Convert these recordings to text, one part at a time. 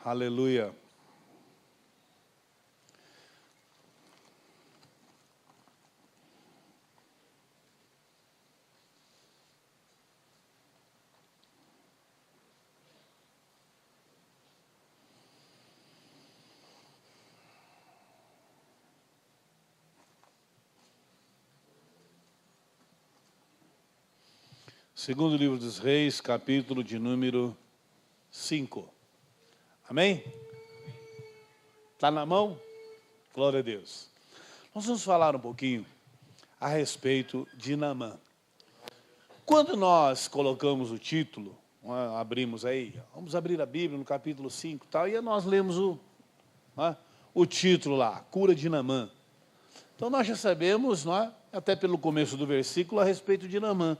Aleluia. Segundo livro dos Reis, capítulo de número 5. Amém? Está na mão? Glória a Deus. Nós vamos falar um pouquinho a respeito de Naamã. Quando nós colocamos o título, abrimos aí, vamos abrir a Bíblia no capítulo 5 e tal, e nós lemos o título lá, Cura de Naamã. Então nós já sabemos, até pelo começo do versículo, a respeito de Naamã.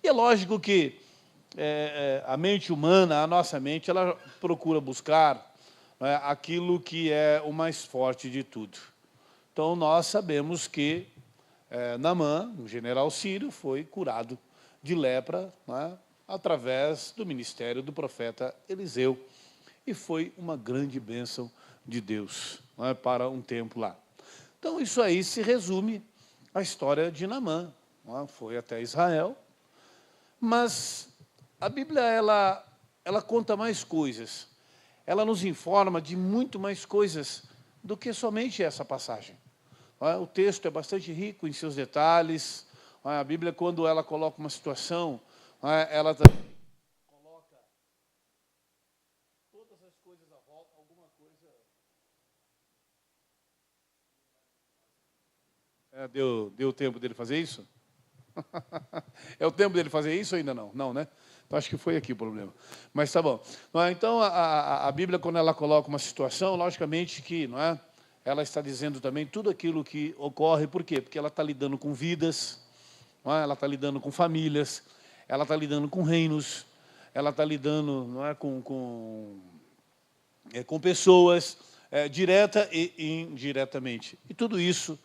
E é lógico que a mente humana, a nossa mente, ela procura buscar aquilo que é o mais forte de tudo. Então nós sabemos que Naamã, o general sírio, foi curado de lepra através do ministério do profeta Eliseu. E foi uma grande bênção de Deus para um tempo lá. Então isso aí se resume à história de Naamã. Foi até Israel. Mas a Bíblia, ela conta mais coisas. Ela nos informa de muito mais coisas do que somente essa passagem. O texto é bastante rico em seus detalhes. A Bíblia, quando ela coloca uma situação, ela também coloca todas as coisas à volta, alguma coisa... Deu tempo dele fazer isso? É o tempo dele fazer isso ou ainda não? Não, né? Então, acho que foi aqui o problema. Mas tá bom. Então, a Bíblia, quando ela coloca uma situação, logicamente que ela está dizendo também tudo aquilo que ocorre. Por quê? Porque ela está lidando com vidas, ela está lidando com famílias, ela está lidando com reinos, ela está lidando com pessoas, direta e indiretamente. E tudo isso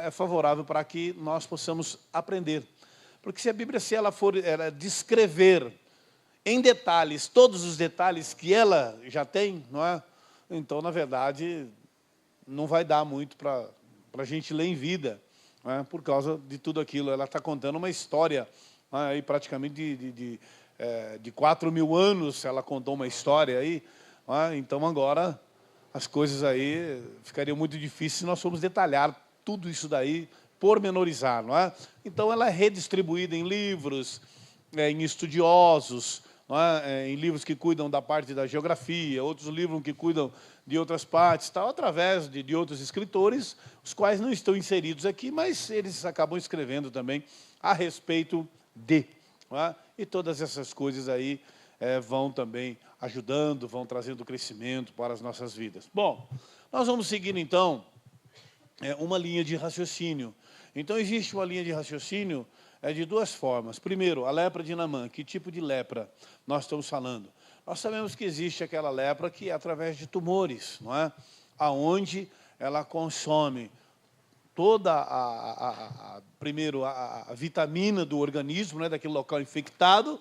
é favorável para que nós possamos aprender. Porque se a Bíblia, se ela for descrever em detalhes, todos os detalhes que ela já tem, então, na verdade, não vai dar muito para a gente ler em vida, por causa de tudo aquilo. Ela está contando uma história, aí praticamente de 4.000 anos, ela contou uma história aí, então agora as coisas aí ficariam muito difíceis se nós formos detalhar tudo isso daí, pormenorizar, Então, ela é redistribuída em livros, em estudiosos, em livros que cuidam da parte da geografia, outros livros que cuidam de outras partes, tal, através de outros escritores, os quais não estão inseridos aqui, mas eles acabam escrevendo também a respeito de. E todas essas coisas aí vão também ajudando, vão trazendo crescimento para as nossas vidas. Bom, nós vamos seguir, então, uma linha de raciocínio. Então, existe uma linha de raciocínio de duas formas. Primeiro, a lepra de Naamã. Que tipo de lepra nós estamos falando? Nós sabemos que existe aquela lepra que é através de tumores, aonde ela consome toda primeiro a vitamina do organismo, daquele local infectado,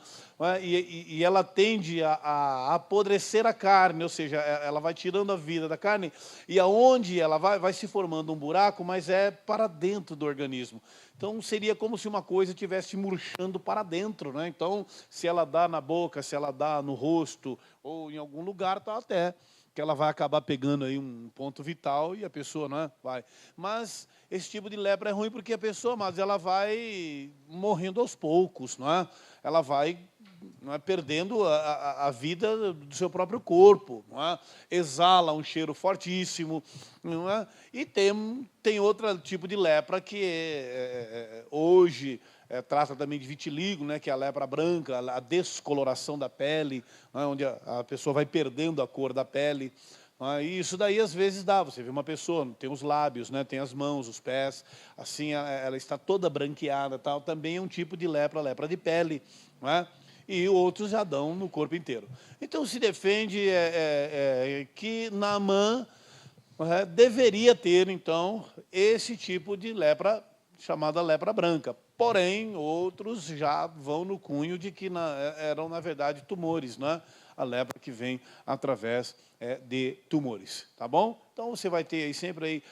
e ela tende a apodrecer a carne, ou seja, ela vai tirando a vida da carne, e aonde ela vai se formando um buraco, mas é para dentro do organismo. Então, seria como se uma coisa estivesse murchando para dentro, Então, se ela dá na boca, se ela dá no rosto, ou em algum lugar, tá até que ela vai acabar pegando aí um ponto vital e a pessoa vai. Mas esse tipo de lepra é ruim porque a pessoa, mas ela vai morrendo aos poucos, Ela vai perdendo a vida do seu próprio corpo, Exala um cheiro fortíssimo, E tem outro tipo de lepra que hoje trata também de vitiligo, que é a lepra branca, a descoloração da pele, onde a pessoa vai perdendo a cor da pele. E isso daí, às vezes, dá. Você vê uma pessoa, tem os lábios, tem as mãos, os pés, assim, ela está toda branqueada, tal. Também é um tipo de lepra de pele, E outros já dão no corpo inteiro. Então, se defende que Naamã deveria ter, então, esse tipo de lepra, chamada lepra branca. porém, outros já vão no cunho de que eram, na verdade, tumores, né? A lepra que vem através de tumores, tá bom? Então, você vai ter aí sempre aí,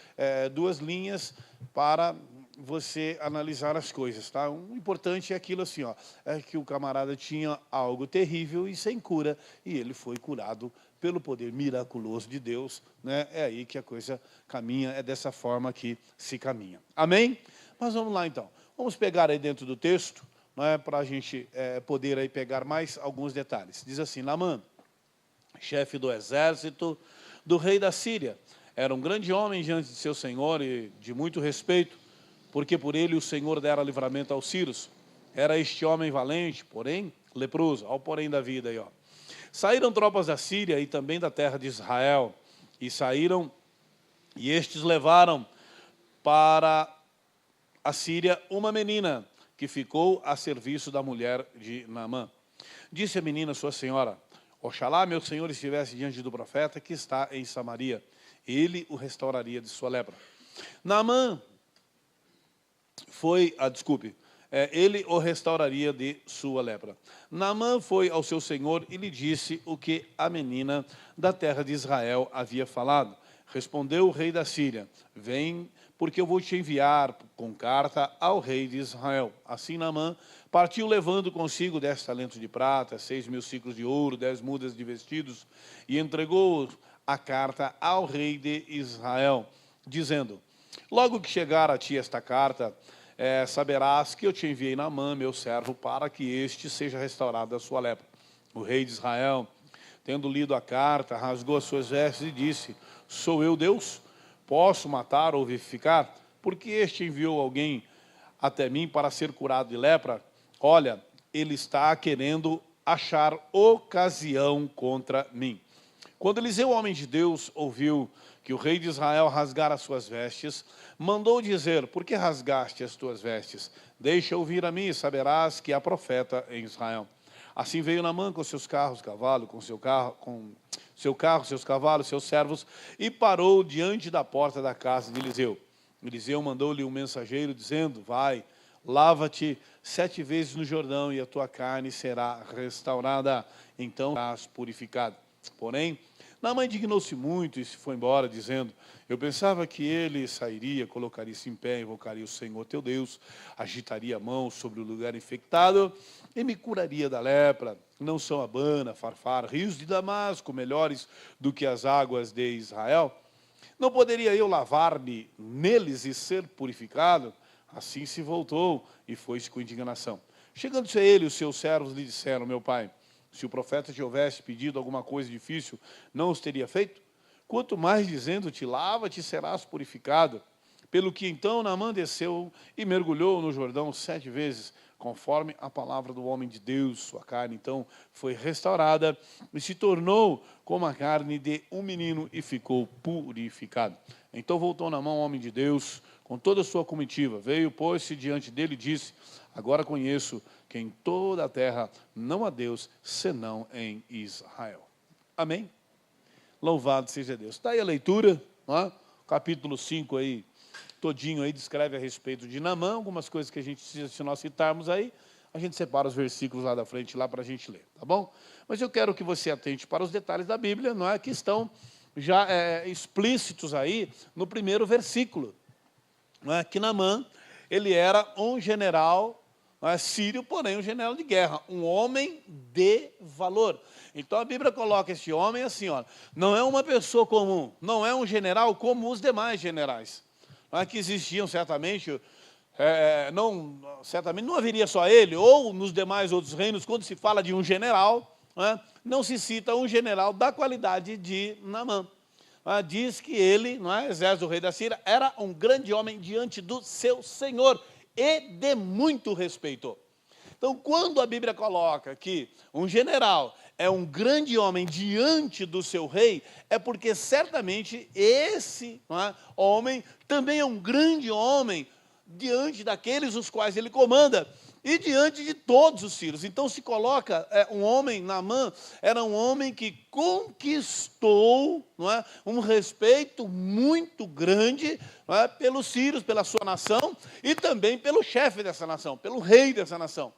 duas linhas para você analisar as coisas, tá? O importante é aquilo assim, ó, é que o camarada tinha algo terrível e sem cura, e ele foi curado pelo poder miraculoso de Deus, né? É aí que a coisa caminha, é dessa forma que se caminha. Amém? Mas vamos lá então. Vamos pegar aí dentro do texto, né, para a gente poder aí pegar mais alguns detalhes. Diz assim: Naamã, chefe do exército do rei da Síria, era um grande homem diante de seu senhor e de muito respeito, porque por ele o Senhor dera livramento aos sírios. Era este homem valente, porém leproso. Olha o porém da vida aí, ó. Saíram tropas da Síria e também da terra de Israel, e estes levaram para a Síria uma menina, que ficou a serviço da mulher de Naamã. Disse a menina, sua senhora: oxalá meu senhor estivesse diante do profeta que está em Samaria, ele o restauraria de sua lepra. Naamã ele o restauraria de sua lepra. Naamã foi ao seu senhor e lhe disse o que a menina da terra de Israel havia falado. Respondeu o rei da Síria: vem, porque eu vou te enviar com carta ao rei de Israel. Assim Naamã partiu levando consigo 10 talentos de prata, 6.000 siclos de ouro, 10 mudas de vestidos, e entregou a carta ao rei de Israel, dizendo: logo que chegar a ti esta carta, saberás que eu te enviei Naamã, meu servo, para que este seja restaurado da sua lepra. O rei de Israel, tendo lido a carta, rasgou as suas vestes e disse: sou eu Deus? Posso matar ou vivificar? Porque este enviou alguém até mim para ser curado de lepra? Olha, ele está querendo achar ocasião contra mim. Quando Eliseu, homem de Deus, ouviu que o rei de Israel rasgara as suas vestes, mandou dizer: por que rasgaste as tuas vestes? Deixa ouvir a mim e saberás que há profeta em Israel. Assim veio Naamã com seus carros, seus cavalos, seus servos, e parou diante da porta da casa de Eliseu. Eliseu mandou-lhe um mensageiro, dizendo: vai, lava-te 7 vezes no Jordão, e a tua carne será restaurada, então serás purificado. Porém, Naamã indignou-se muito e se foi embora, dizendo: eu pensava que ele sairia, colocaria-se em pé, invocaria o Senhor teu Deus, agitaria a mão sobre o lugar infectado e me curaria da lepra. Não são Abana, Farfar, rios de Damasco, melhores do que as águas de Israel? Não poderia eu lavar-me neles e ser purificado? Assim se voltou e foi-se com indignação. Chegando-se a ele, os seus servos lhe disseram: meu pai, se o profeta te houvesse pedido alguma coisa difícil, não os teria feito? Quanto mais dizendo-te: lava-te, serás purificado. Pelo que então Naamã desceu e mergulhou no Jordão 7 vezes, conforme a palavra do homem de Deus. Sua carne então foi restaurada e se tornou como a carne de um menino e ficou purificado. Então voltou Naamã, homem de Deus, com toda a sua comitiva. Veio, pôs-se diante dele e disse: agora conheço que em toda a terra não há Deus, senão em Israel. Amém? Louvado seja Deus. Está aí a leitura, não é? Capítulo 5 aí, todinho aí, descreve a respeito de Naamã, algumas coisas que a gente precisa, se nós citarmos aí, a gente separa os versículos lá da frente, lá para a gente ler, tá bom? Mas eu quero que você atente para os detalhes da Bíblia, não é? Que estão já explícitos aí no primeiro versículo. Não é? Que Naamã, ele era um general, não é, sírio, porém um general de guerra, um homem de valor. Então a Bíblia coloca esse homem assim, ó, não é uma pessoa comum, não é um general como os demais generais. Não é que existiam certamente, certamente não haveria só ele, ou nos demais outros reinos, quando se fala de um general, não se cita um general da qualidade de Naamã. Diz que ele, exército do rei da Síria, era um grande homem diante do seu senhor e de muito respeito. Então, quando a Bíblia coloca que um general é um grande homem diante do seu rei, é porque certamente esse homem também é um grande homem diante daqueles os quais ele comanda, e diante de todos os sírios. Então se coloca um homem, Naamã, era um homem que conquistou, não é, um respeito muito grande, não é, pelos sírios, pela sua nação, e também pelo chefe dessa nação, pelo rei dessa nação.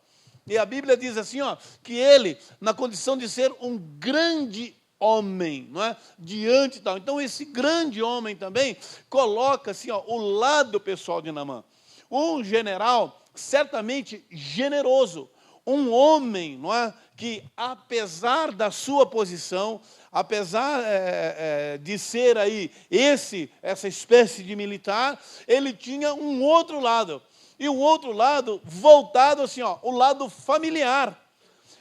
E a Bíblia diz assim, ó, que ele, na condição de ser um grande homem, não é, diante tal. Então esse grande homem também coloca assim, ó, o lado pessoal de Naamã. Um general certamente generoso, um homem, não é, que apesar da sua posição, apesar de ser aí essa espécie de militar, ele tinha um outro lado, e um outro lado voltado assim, ó, o lado familiar.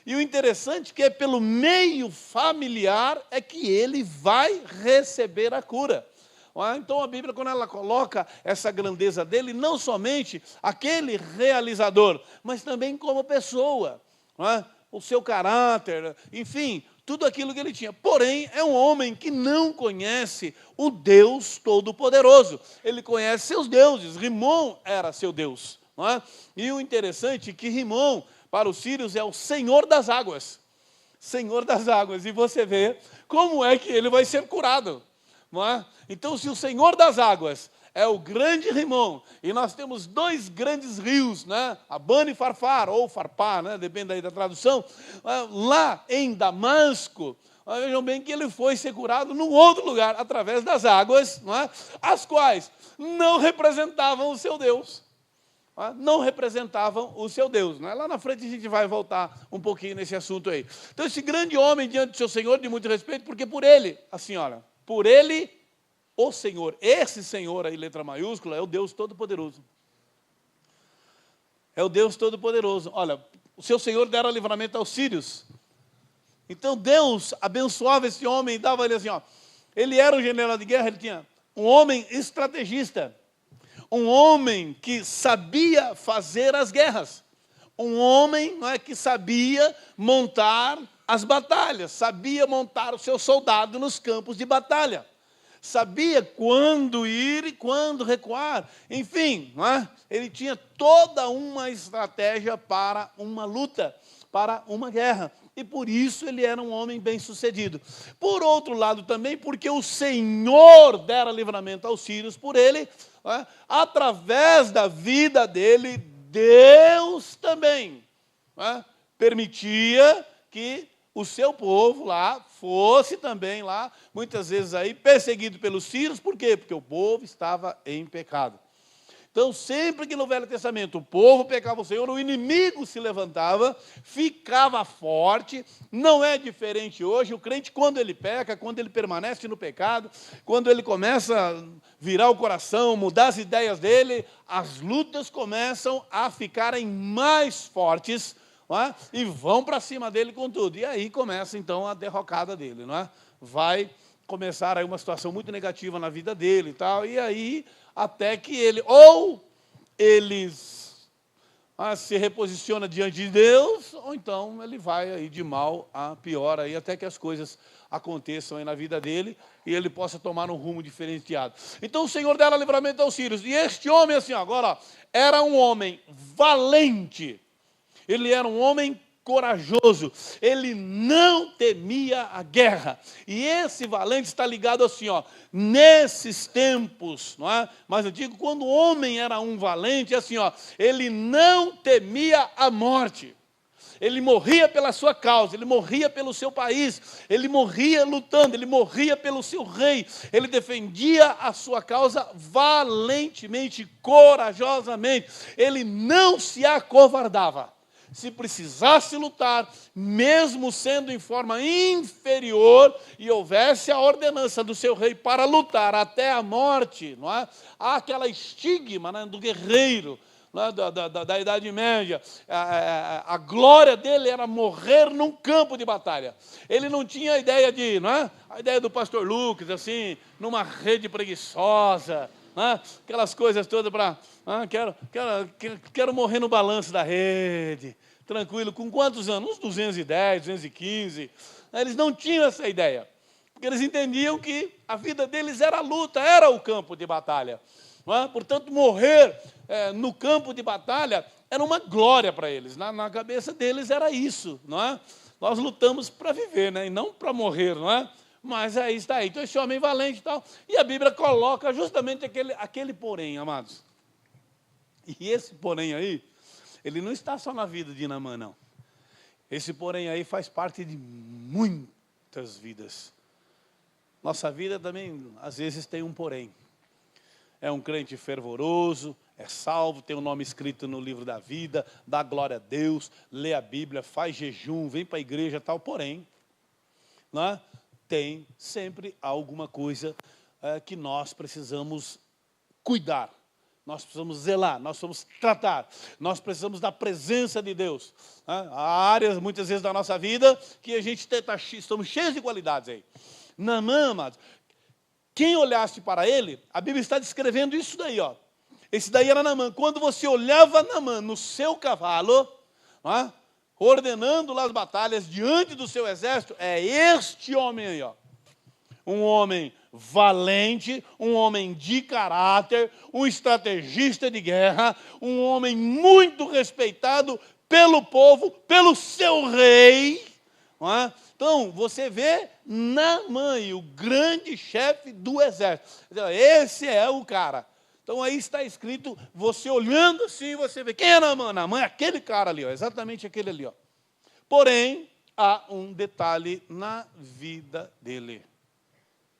E o interessante é que é pelo meio familiar é que ele vai receber a cura. Então a Bíblia, quando ela coloca essa grandeza dele, não somente aquele realizador, mas também como pessoa, o seu caráter, enfim, tudo aquilo que ele tinha. Porém, é um homem que não conhece o Deus Todo-Poderoso. Ele conhece seus deuses. Rimom era seu Deus. E o interessante é que Rimom, para os sírios, é o Senhor das águas. Senhor das águas. E você vê como é que ele vai ser curado. Então, se o Senhor das águas é o grande Rimom, e nós temos dois grandes rios, né? Abana e Farfar, ou Farpar, né? Depende aí da tradução, lá em Damasco, vejam bem que ele foi ser curado num outro lugar, através das águas, não é? As quais não representavam o seu Deus. Não representavam o seu Deus. Não é? Lá na frente a gente vai voltar um pouquinho nesse assunto aí. Então, esse grande homem diante do seu Senhor, de muito respeito, porque por ele, a senhora, por ele, o Senhor, esse Senhor aí, letra maiúscula, é o Deus Todo-Poderoso. É o Deus Todo-Poderoso. Olha, o seu Senhor dera livramento aos sírios. Então Deus abençoava esse homem e dava ele assim, ó. Ele era um general de guerra, ele tinha um homem estrategista. Um homem que sabia fazer as guerras. Um homem, não é, que sabia montar as batalhas, sabia montar o seu soldado nos campos de batalha, sabia quando ir e quando recuar, enfim, não é? Ele tinha toda uma estratégia para uma luta, para uma guerra, e por isso ele era um homem bem-sucedido. Por outro lado também, porque o Senhor dera livramento aos sírios por ele, não é? Através da vida dele, Deus também, não é, permitia que o seu povo lá fosse também lá, muitas vezes aí, perseguido pelos sírios. Por quê? Porque o povo estava em pecado. Então, sempre que no Velho Testamento o povo pecava o Senhor, o inimigo se levantava, ficava forte. Não é diferente hoje. O crente, quando ele peca, quando ele permanece no pecado, quando ele começa a virar o coração, mudar as ideias dele, as lutas começam a ficarem mais fortes, não é? E vão para cima dele com tudo. E aí começa então a derrocada dele, não é? Vai começar aí uma situação muito negativa na vida dele e tal, e aí até que ele, ou se reposiciona diante de Deus, ou então ele vai aí de mal a pior, aí, até que as coisas aconteçam aí na vida dele, e ele possa tomar um rumo diferenciado. Então o Senhor dera livramento aos sírios, e este homem assim, agora, ó, era um homem valente, ele era um homem corajoso, ele não temia a guerra. E esse valente está ligado assim, ó, nesses tempos, não é? Mas eu digo, quando o homem era um valente, assim, ó, ele não temia a morte. Ele morria pela sua causa, ele morria pelo seu país, ele morria lutando, ele morria pelo seu rei, ele defendia a sua causa valentemente, corajosamente, ele não se acovardava. Se precisasse lutar, mesmo sendo em forma inferior, e houvesse a ordenança do seu rei para lutar até a morte, não é? Há aquela estigma, né, do guerreiro, não é? da Idade Média. A glória dele era morrer num campo de batalha. Ele não tinha a ideia não é? A ideia do pastor Lucas, assim, numa rede preguiçosa, aquelas coisas todas para... quero morrer no balanço da rede, tranquilo. Com quantos anos? Uns 210, 215. Eles não tinham essa ideia, porque eles entendiam que a vida deles era a luta, era o campo de batalha. Portanto, morrer no campo de batalha era uma glória para eles. Na cabeça deles era isso, não é? Nós lutamos para viver, né? E não para morrer, não é? Mas aí está aí. Então, esse homem valente e tal. E a Bíblia coloca justamente aquele porém, amados. E esse porém aí, ele não está só na vida de Naamã, não. Esse porém aí faz parte de muitas vidas. Nossa vida também, às vezes, tem um porém. É um crente fervoroso, é salvo, tem o nome escrito no livro da vida, dá glória a Deus, lê a Bíblia, faz jejum, vem para a igreja e tal. Porém, não é? Tem sempre alguma coisa que nós precisamos cuidar. Nós precisamos zelar, nós precisamos tratar, nós precisamos da presença de Deus. Há áreas, muitas vezes, da nossa vida que a gente estamos cheios de qualidades aí. Naamã, amados, quem olhasse para ele, a Bíblia está descrevendo isso daí, ó. Esse daí era Naamã. Quando você olhava Naamã no seu cavalo, ordenando lá as batalhas diante do seu exército, é este homem aí, ó. Um homem valente, um homem de caráter, um estrategista de guerra, um homem muito respeitado pelo povo, pelo seu rei. Não é? Então, você vê Naamã, o grande chefe do exército. Esse é o cara. Então, aí está escrito, você olhando assim, você vê, quem é Naamã? Naamã é aquele cara ali, ó, exatamente aquele ali. Ó. Porém, há um detalhe na vida dele.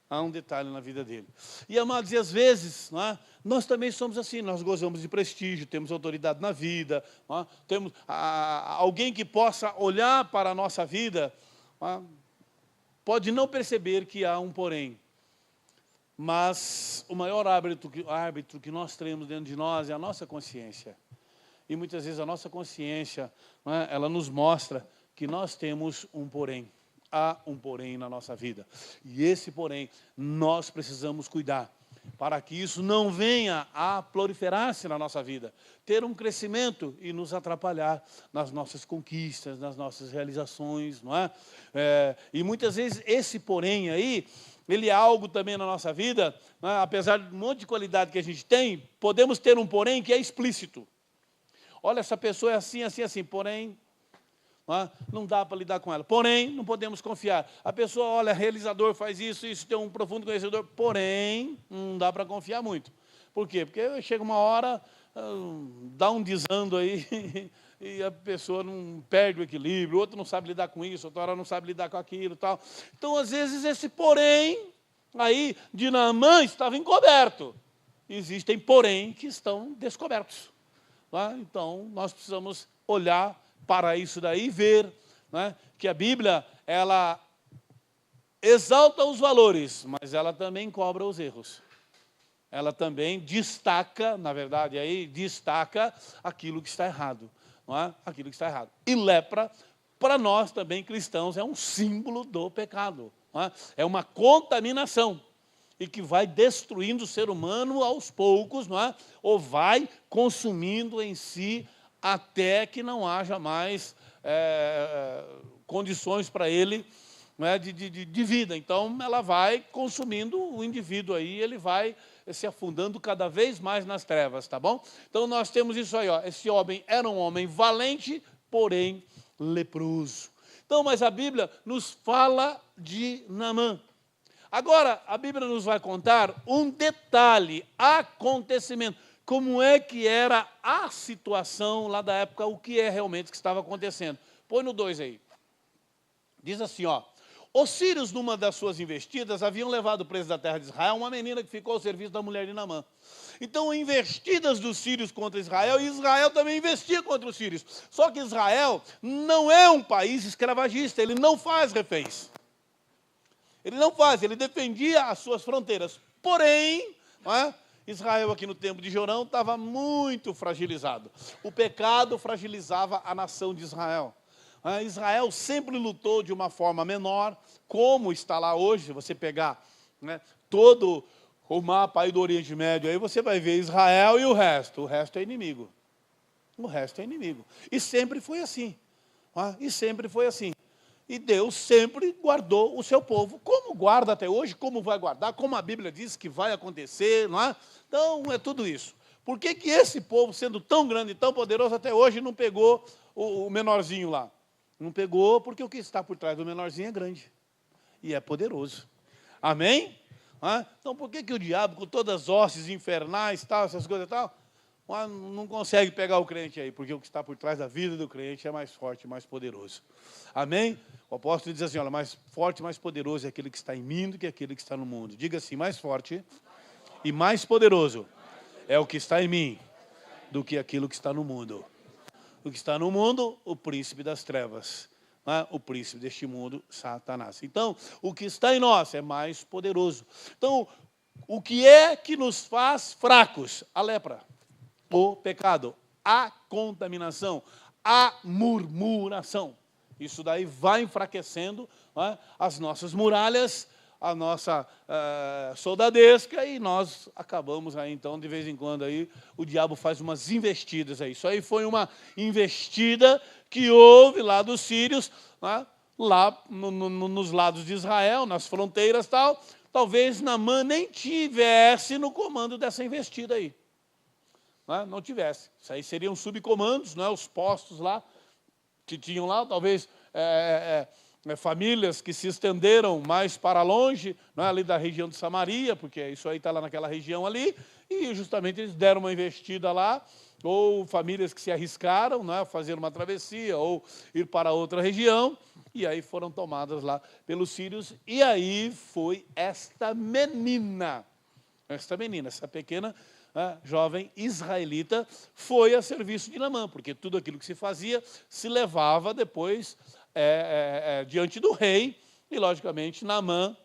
Há um detalhe na vida dele. E, amados, e às vezes, não é? Nós também somos assim, nós gozamos de prestígio, temos autoridade na vida, não é? Temos alguém que possa olhar para a nossa vida, não é? Pode não perceber que há um porém. Mas o maior árbitro que nós temos dentro de nós é a nossa consciência. E muitas vezes a nossa consciência, não é? Ela nos mostra que nós temos um porém. Há um porém na nossa vida. E esse porém nós precisamos cuidar, para que isso não venha a proliferar-se na nossa vida, ter um crescimento e nos atrapalhar nas nossas conquistas, nas nossas realizações, não é? E muitas vezes esse porém aí, ele é algo também na nossa vida, não é? Apesar de um monte de qualidade que a gente tem, podemos ter um porém que é explícito. Olha, essa pessoa é assim, assim, assim, porém não dá para lidar com ela. Porém, não podemos confiar. A pessoa, olha, realizador, faz isso, tem um profundo conhecedor. Porém, não dá para confiar muito. Por quê? Porque chega uma hora, dá um desando aí, e a pessoa não perde o equilíbrio, outro não sabe lidar com isso, outra hora não sabe lidar com aquilo e tal. Então, às vezes, esse porém aí de Naamã estava encoberto. Existem porém que estão descobertos. Então, nós precisamos olhar para isso daí, ver, né, que a Bíblia, ela exalta os valores, mas ela também cobra os erros. Ela também destaca, na verdade, aí destaca aquilo que está errado. Não é? Aquilo que está errado. E lepra, para nós também cristãos, é um símbolo do pecado. Não é? É uma contaminação. E que vai destruindo o ser humano aos poucos, não é? Ou vai consumindo em si até que não haja mais condições para ele, não é, de vida. Então, ela vai consumindo o indivíduo aí, ele vai se afundando cada vez mais nas trevas, tá bom? Então, nós temos isso aí, ó. Esse homem era um homem valente, porém leproso. Então, mas a Bíblia nos fala de Naamã. Agora, a Bíblia nos vai contar um detalhe, acontecimento. Como é que era a situação lá da época, o que é realmente que estava acontecendo. Põe no 2 aí. Diz assim, ó. Os sírios, numa das suas investidas, haviam levado preso da terra de Israel uma menina que ficou ao serviço da mulher de Naamã. Então, investidas dos sírios contra Israel, e Israel também investia contra os sírios. Só que Israel não é um país escravagista, ele não faz reféns. Ele não faz, ele defendia as suas fronteiras. Porém, não é? Israel aqui no tempo de Jorão estava muito fragilizado. O pecado fragilizava a nação de Israel. Israel sempre lutou de uma forma menor, como está lá hoje. Você pegar, né, todo o mapa aí do Oriente Médio, aí você vai ver Israel e o resto é inimigo. O resto é inimigo. E sempre foi assim. E sempre foi assim. E Deus sempre guardou o seu povo, como guarda até hoje, como vai guardar, como a Bíblia diz que vai acontecer, não é? Então, é tudo isso. Por que que esse povo, sendo tão grande e tão poderoso, até hoje não pegou o menorzinho lá? Não pegou porque o que está por trás do menorzinho é grande e é poderoso. Amém? Então, por que que o diabo, com todas as hostes infernais, tal, essas coisas e tal, não consegue pegar o crente aí? Porque o que está por trás da vida do crente é mais forte, mais poderoso. Amém? O apóstolo diz assim, olha, mais forte, mais poderoso é aquele que está em mim do que aquele que está no mundo. Diga assim, mais forte e mais poderoso é o que está em mim do que aquilo que está no mundo. O que está no mundo, o príncipe das trevas. O príncipe deste mundo, Satanás. Então, o que está em nós é mais poderoso. Então, o que é que nos faz fracos? A lepra, o pecado, a contaminação, a murmuração. Isso daí vai enfraquecendo as nossas muralhas, a nossa soldadesca, e nós acabamos aí, então, de vez em quando, aí, o diabo faz umas investidas aí. Isso aí foi uma investida que houve lá dos sírios, lá nos lados de Israel, nas fronteiras e tal. Talvez Naamã nem tivesse no comando dessa investida aí. Não tivesse. Isso aí seriam subcomandos, os postos lá, que tinham lá, talvez famílias que se estenderam mais para longe, ali da região de Samaria, porque isso aí está lá naquela região ali, e justamente eles deram uma investida lá, ou famílias que se arriscaram a fazer uma travessia, ou ir para outra região, e aí foram tomadas lá pelos sírios, e aí foi esta menina, essa pequena jovem israelita, foi a serviço de Naamã, porque tudo aquilo que se fazia se levava depois diante do rei, e logicamente Naamã,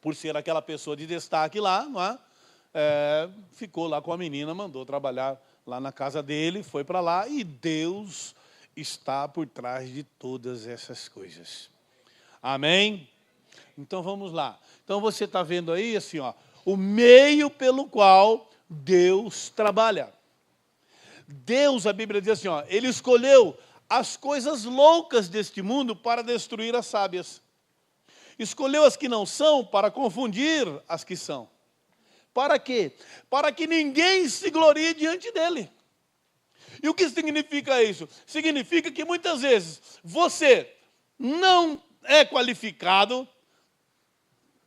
por ser aquela pessoa de destaque lá, ficou lá com a menina, mandou trabalhar lá na casa dele, foi para lá, e Deus está por trás de todas essas coisas. Amém? Então vamos lá. Então você está vendo aí assim, o meio pelo qual Deus trabalha. Deus, a Bíblia diz assim, ele escolheu as coisas loucas deste mundo para destruir as sábias. Escolheu as que não são para confundir as que são. Para quê? Para que ninguém se glorie diante dele. E o que significa isso? Significa que muitas vezes você não é qualificado,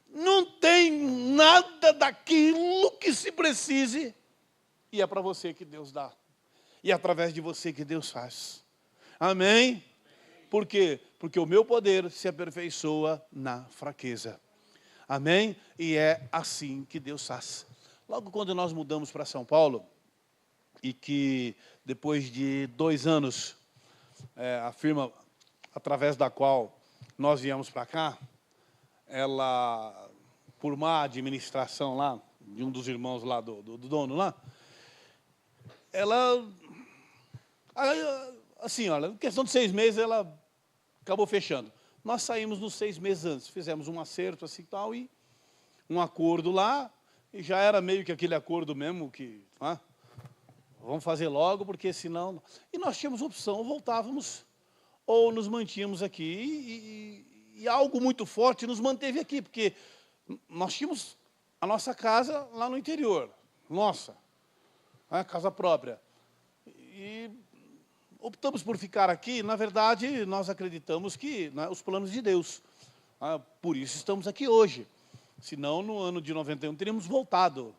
não tem nada daquilo que se precise, e é para você que Deus dá. E é através de você que Deus faz. Amém? Por quê? Porque o meu poder se aperfeiçoa na fraqueza. Amém? E é assim que Deus faz. Logo quando nós mudamos para São Paulo, e que depois de 2 anos, a firma através da qual nós viemos para cá, ela, por má administração lá, de um dos irmãos lá, do dono lá, ela, assim, olha, em questão de 6 meses, ela acabou fechando. Nós saímos nos 6 meses antes, fizemos um acerto assim tal, e um acordo lá, e já era meio que aquele acordo mesmo que, vamos fazer logo, porque senão... E nós tínhamos opção, voltávamos, ou nos mantínhamos aqui, e algo muito forte nos manteve aqui, porque nós tínhamos a nossa casa lá no interior, casa própria. E optamos por ficar aqui, na verdade, nós acreditamos que os planos de Deus. Por isso estamos aqui hoje. Senão, no ano de 91, teríamos voltado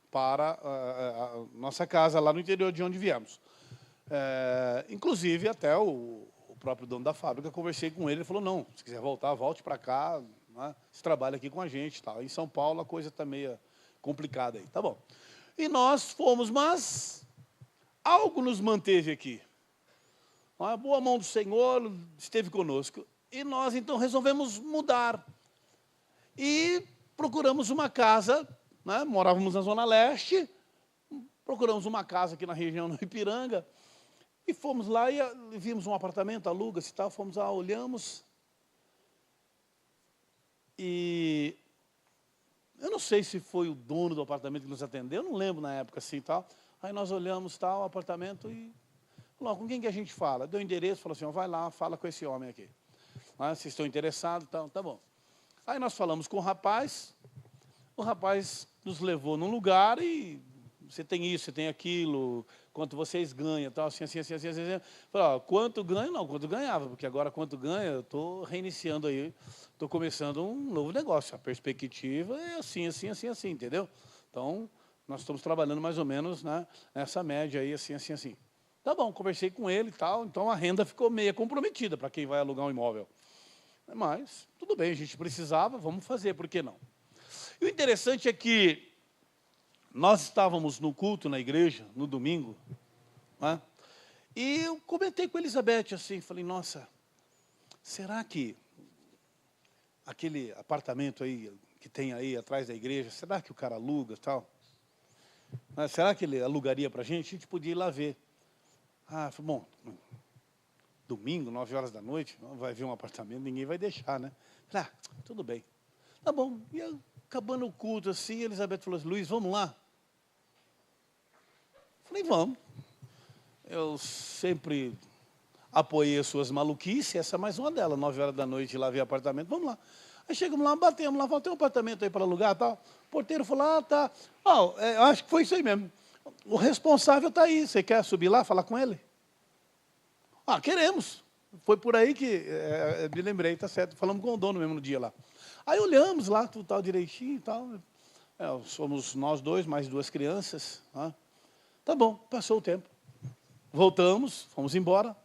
para a nossa casa lá no interior de onde viemos. Inclusive, até o próprio dono da fábrica, conversei com ele falou, não, se quiser voltar, volte para cá, você trabalha aqui com a gente. Em São Paulo, a coisa está meio complicada aí. Tá bom. E nós fomos, mas algo nos manteve aqui. A boa mão do Senhor esteve conosco. E nós, então, resolvemos mudar. E procuramos uma casa, morávamos na Zona Leste, procuramos uma casa aqui na região do Ipiranga, e fomos lá e vimos um apartamento, aluga-se e tal, fomos lá, olhamos, e eu não sei se foi o dono do apartamento que nos atendeu, eu não lembro na época assim e tal, aí nós olhamos tal, o apartamento e falou, com quem que a gente fala? Deu o endereço, falou assim, vai lá, fala com esse homem aqui, vocês estão interessados, então, tá bom. Aí nós falamos com o rapaz nos levou num lugar e você tem isso, você tem aquilo, quanto vocês ganham, tal, assim. Falei, ó, quanto ganha? Não, quanto ganhava, porque agora quanto ganha, eu estou reiniciando aí, estou começando um novo negócio. A perspectiva é assim, entendeu? Então, nós estamos trabalhando mais ou menos, né, nessa média aí, assim. Tá bom, conversei com ele e tal, então a renda ficou meio comprometida para quem vai alugar um imóvel. Mas, tudo bem, a gente precisava, vamos fazer, por que não? E o interessante é que nós estávamos no culto na igreja, no domingo, né? E eu comentei com a Elizabeth assim, falei, nossa, será que aquele apartamento aí que tem aí atrás da igreja, será que o cara aluga e tal? Será que ele alugaria para a gente podia ir lá ver. Falei, bom, domingo, 9 horas da noite, vai ver um apartamento, ninguém vai deixar, né? Falei, tudo bem. Tá bom. E eu, acabando o culto assim, a Elizabeth falou assim, Luiz, vamos lá? Falei, vamos. Eu sempre apoiei as suas maluquices, essa é mais uma delas, 9 horas da noite, lá ver apartamento, vamos lá. Aí chegamos lá, batemos lá, falou, tem um apartamento aí para alugar e tal. O porteiro falou, tá. Eu acho que foi isso aí mesmo. O responsável está aí, você quer subir lá, falar com ele? Queremos. Foi por aí que me lembrei, tá certo. Falamos com o dono mesmo no dia lá. Aí olhamos lá, tudo tal direitinho e tal. Somos nós dois, mais 2 crianças. Tá bom, passou o tempo. Voltamos, fomos embora.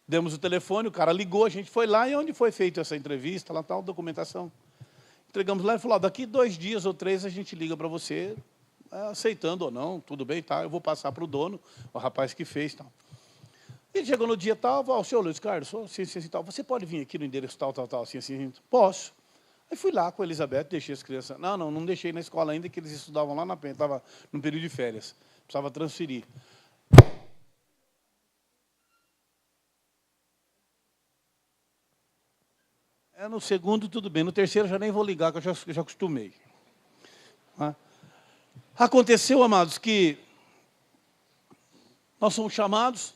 Demos o telefone, o cara ligou, a gente foi lá e onde foi feita essa entrevista, lá tal, documentação. Entregamos lá e falou, daqui 2 dias ou 3 a gente liga para você, aceitando ou não, tudo bem, tá? Eu vou passar para o dono, o rapaz que fez, tal. Ele chegou no dia tal, falou, senhor Luiz Carlos, assim, tal, você pode vir aqui no endereço tal, assim, posso. Aí fui lá com a Elizabeth, deixei as crianças, não deixei na escola ainda, que eles estudavam lá na Penha, estava no período de férias, precisava transferir. No segundo, tudo bem, no terceiro já nem vou ligar, que eu já acostumei. Aconteceu, amados, que nós somos chamados,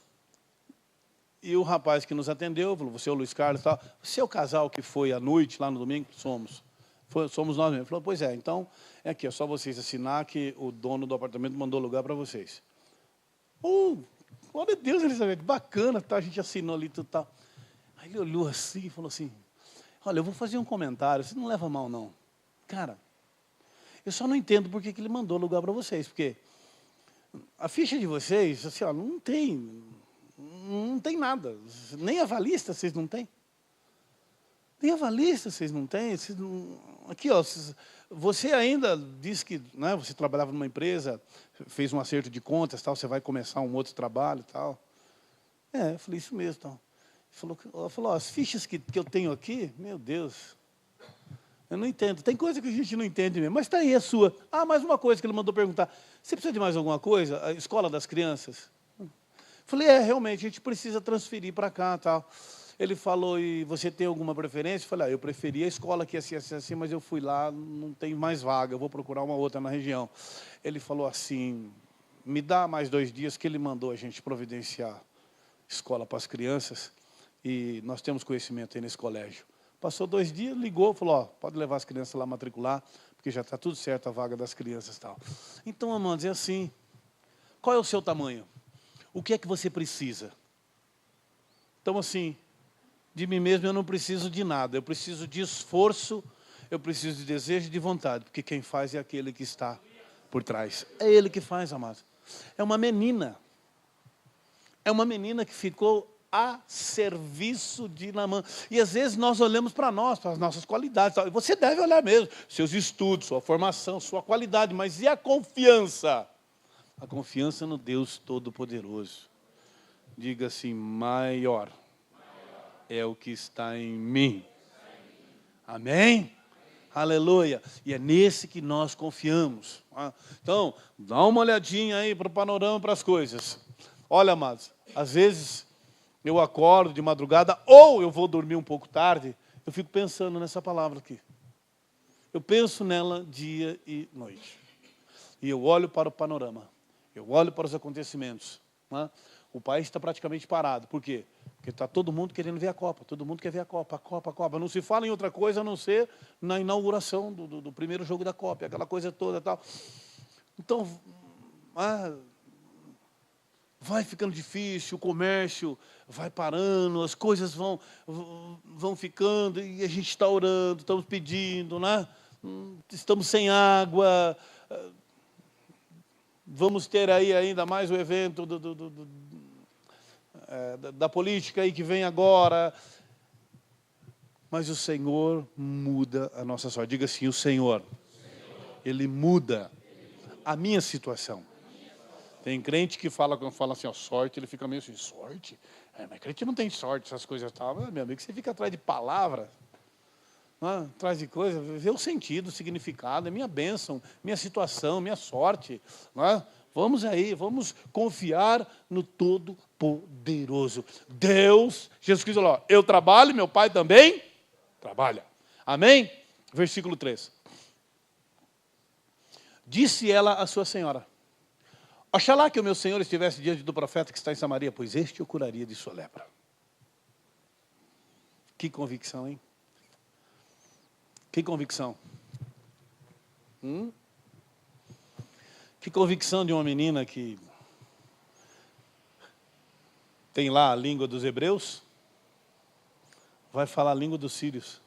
e o rapaz que nos atendeu falou, você é o Luiz Carlos e tal, você é o casal que foi à noite, lá no domingo? Somos. Somos nós mesmos. Ele falou, pois é, então, é aqui, é só vocês assinar que o dono do apartamento mandou lugar para vocês. Glória a Deus, Elizabeth, bacana, tá? A gente assinou ali tudo tal. Aí ele olhou assim e falou assim, olha, eu vou fazer um comentário, você não leva mal não. Cara, eu só não entendo por que ele mandou lugar para vocês, porque a ficha de vocês, assim, não tem nada. Nem avalista vocês não têm. Nem avalista vocês não têm. Aqui, você ainda disse que, né, você trabalhava numa empresa, fez um acerto de contas, tal, você vai começar um outro trabalho e tal. Eu falei, isso mesmo, tal. Ela falou, as fichas que eu tenho aqui, meu Deus, eu não entendo. Tem coisa que a gente não entende mesmo, mas está aí a sua. Mais uma coisa que ele mandou perguntar. Você precisa de mais alguma coisa? A escola das crianças? Falei, realmente, a gente precisa transferir para cá, tal. Ele falou, e você tem alguma preferência? Eu falei, eu preferia a escola aqui assim, mas eu fui lá, não tem mais vaga, eu vou procurar uma outra na região. Ele falou assim, me dá mais 2 dias, que ele mandou a gente providenciar escola para as crianças, e nós temos conhecimento aí nesse colégio. Passou 2 dias, ligou, falou, pode levar as crianças lá matricular, porque já está tudo certo a vaga das crianças e tal. Então, amados, é assim, qual é o seu tamanho? O que é que você precisa? Então, assim, de mim mesmo eu não preciso de nada. Eu preciso de esforço, eu preciso de desejo e de vontade. Porque quem faz é aquele que está por trás. É ele que faz, amados. É uma menina. É uma menina que ficou a serviço de Naamã. E às vezes nós olhamos para nós, para as nossas qualidades. Você deve olhar mesmo, seus estudos, sua formação, sua qualidade. Mas e a confiança? A confiança no Deus Todo-Poderoso. Diga assim, maior é o que está em mim. Amém? Aleluia. E é nesse que nós confiamos. Então, dá uma olhadinha aí para o panorama, para as coisas. Olha, amados, às vezes eu acordo de madrugada ou eu vou dormir um pouco tarde, eu fico pensando nessa palavra aqui. Eu penso nela dia e noite. E eu olho para o panorama. Eu olho para os acontecimentos. O país está praticamente parado. Por quê? Porque está todo mundo querendo ver a Copa. Todo mundo quer ver a Copa, a Copa, a Copa. Não se fala em outra coisa a não ser na inauguração do primeiro jogo da Copa. Aquela coisa toda e tal. Então, vai ficando difícil, o comércio vai parando, as coisas vão ficando, e a gente está orando, estamos pedindo, né? Estamos sem água, vamos ter aí ainda mais o evento da política aí que vem agora. Mas o Senhor muda a nossa sorte. Diga assim, o Senhor, Ele muda a minha situação. Tem crente que fala, quando fala assim, ó, sorte, ele fica meio assim, sorte? Mas crente não tem sorte, essas coisas tal. Meu amigo, você fica atrás de palavra, atrás de coisa, vê o sentido, o significado, é minha bênção, minha situação, minha sorte. Vamos aí, vamos confiar no Todo-Poderoso. Deus, Jesus Cristo falou, eu trabalho, meu Pai também trabalha. Amém? Versículo 3. Disse ela à sua senhora, oxalá que o meu senhor estivesse diante do profeta que está em Samaria, pois este o curaria de sua lepra. Que convicção, hein? Que convicção. Que convicção de uma menina que tem lá a língua dos hebreus, vai falar a língua dos sírios.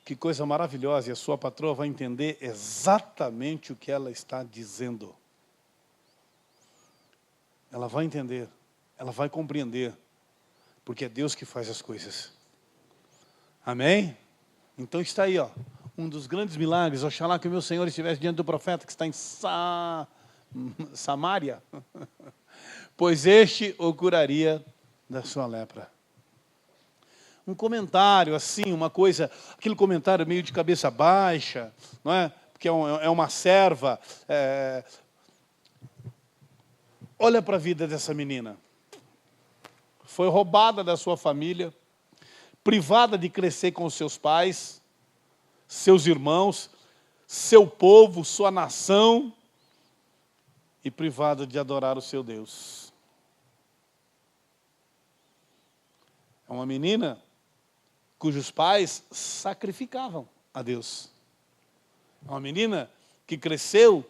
Que coisa maravilhosa, e a sua patroa vai entender exatamente o que ela está dizendo. Ela vai entender, ela vai compreender, porque é Deus que faz as coisas. Amém? Então está aí, um dos grandes milagres. Oxalá que o meu Senhor estivesse diante do profeta que está em Samaria, pois este o curaria da sua lepra. Um comentário assim, uma coisa, aquele comentário meio de cabeça baixa, não é? Porque é uma serva. Olha para a vida dessa menina. Foi roubada da sua família, privada de crescer com os seus pais, seus irmãos, seu povo, sua nação, e privada de adorar o seu Deus. É uma menina cujos pais sacrificavam a Deus. É uma menina que cresceu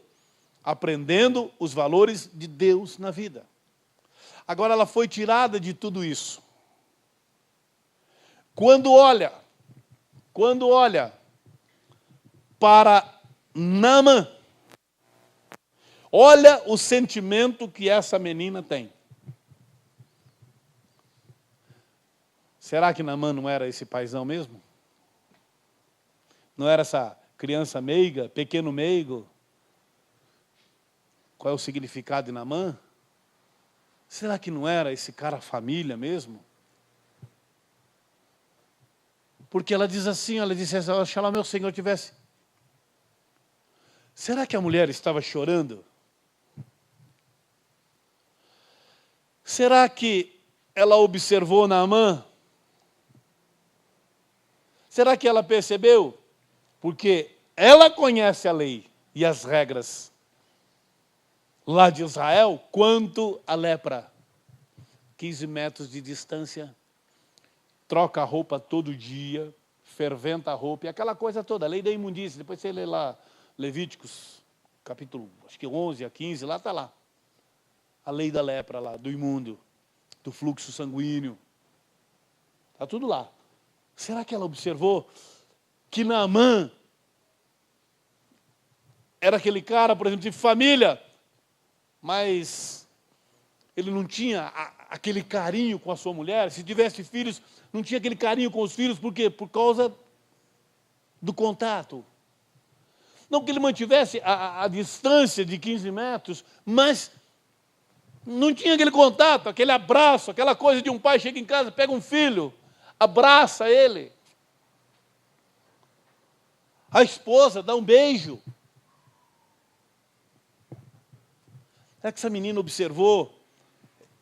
aprendendo os valores de Deus na vida. Agora ela foi tirada de tudo isso. Quando olha para Naamã, olha o sentimento que essa menina tem. Será que Naamã não era esse paizão mesmo? Não era essa criança meiga, pequeno meigo? Qual é o significado de Naamã? Será que não era esse cara família mesmo? Porque ela diz assim, oxalá meu Senhor tivesse. Será que a mulher estava chorando? Será que ela observou Naamã? Será que ela percebeu? Porque ela conhece a lei e as regras lá de Israel quanto à lepra. 15 metros de distância, troca a roupa todo dia, ferventa a roupa, e aquela coisa toda, a lei da imundícia. Depois você lê lá Levíticos, capítulo, acho que 11 a 15, lá está lá. A lei da lepra lá, do imundo, do fluxo sanguíneo. Está tudo lá. Será que ela observou que Naamã era aquele cara, por exemplo, de família, mas ele não tinha aquele carinho com a sua mulher? Se tivesse filhos, não tinha aquele carinho com os filhos, por quê? Por causa do contato. Não que ele mantivesse a distância de 15 metros, mas não tinha aquele contato, aquele abraço, aquela coisa de um pai chega em casa, pega um filho, abraça ele. A esposa dá um beijo. Será que essa menina observou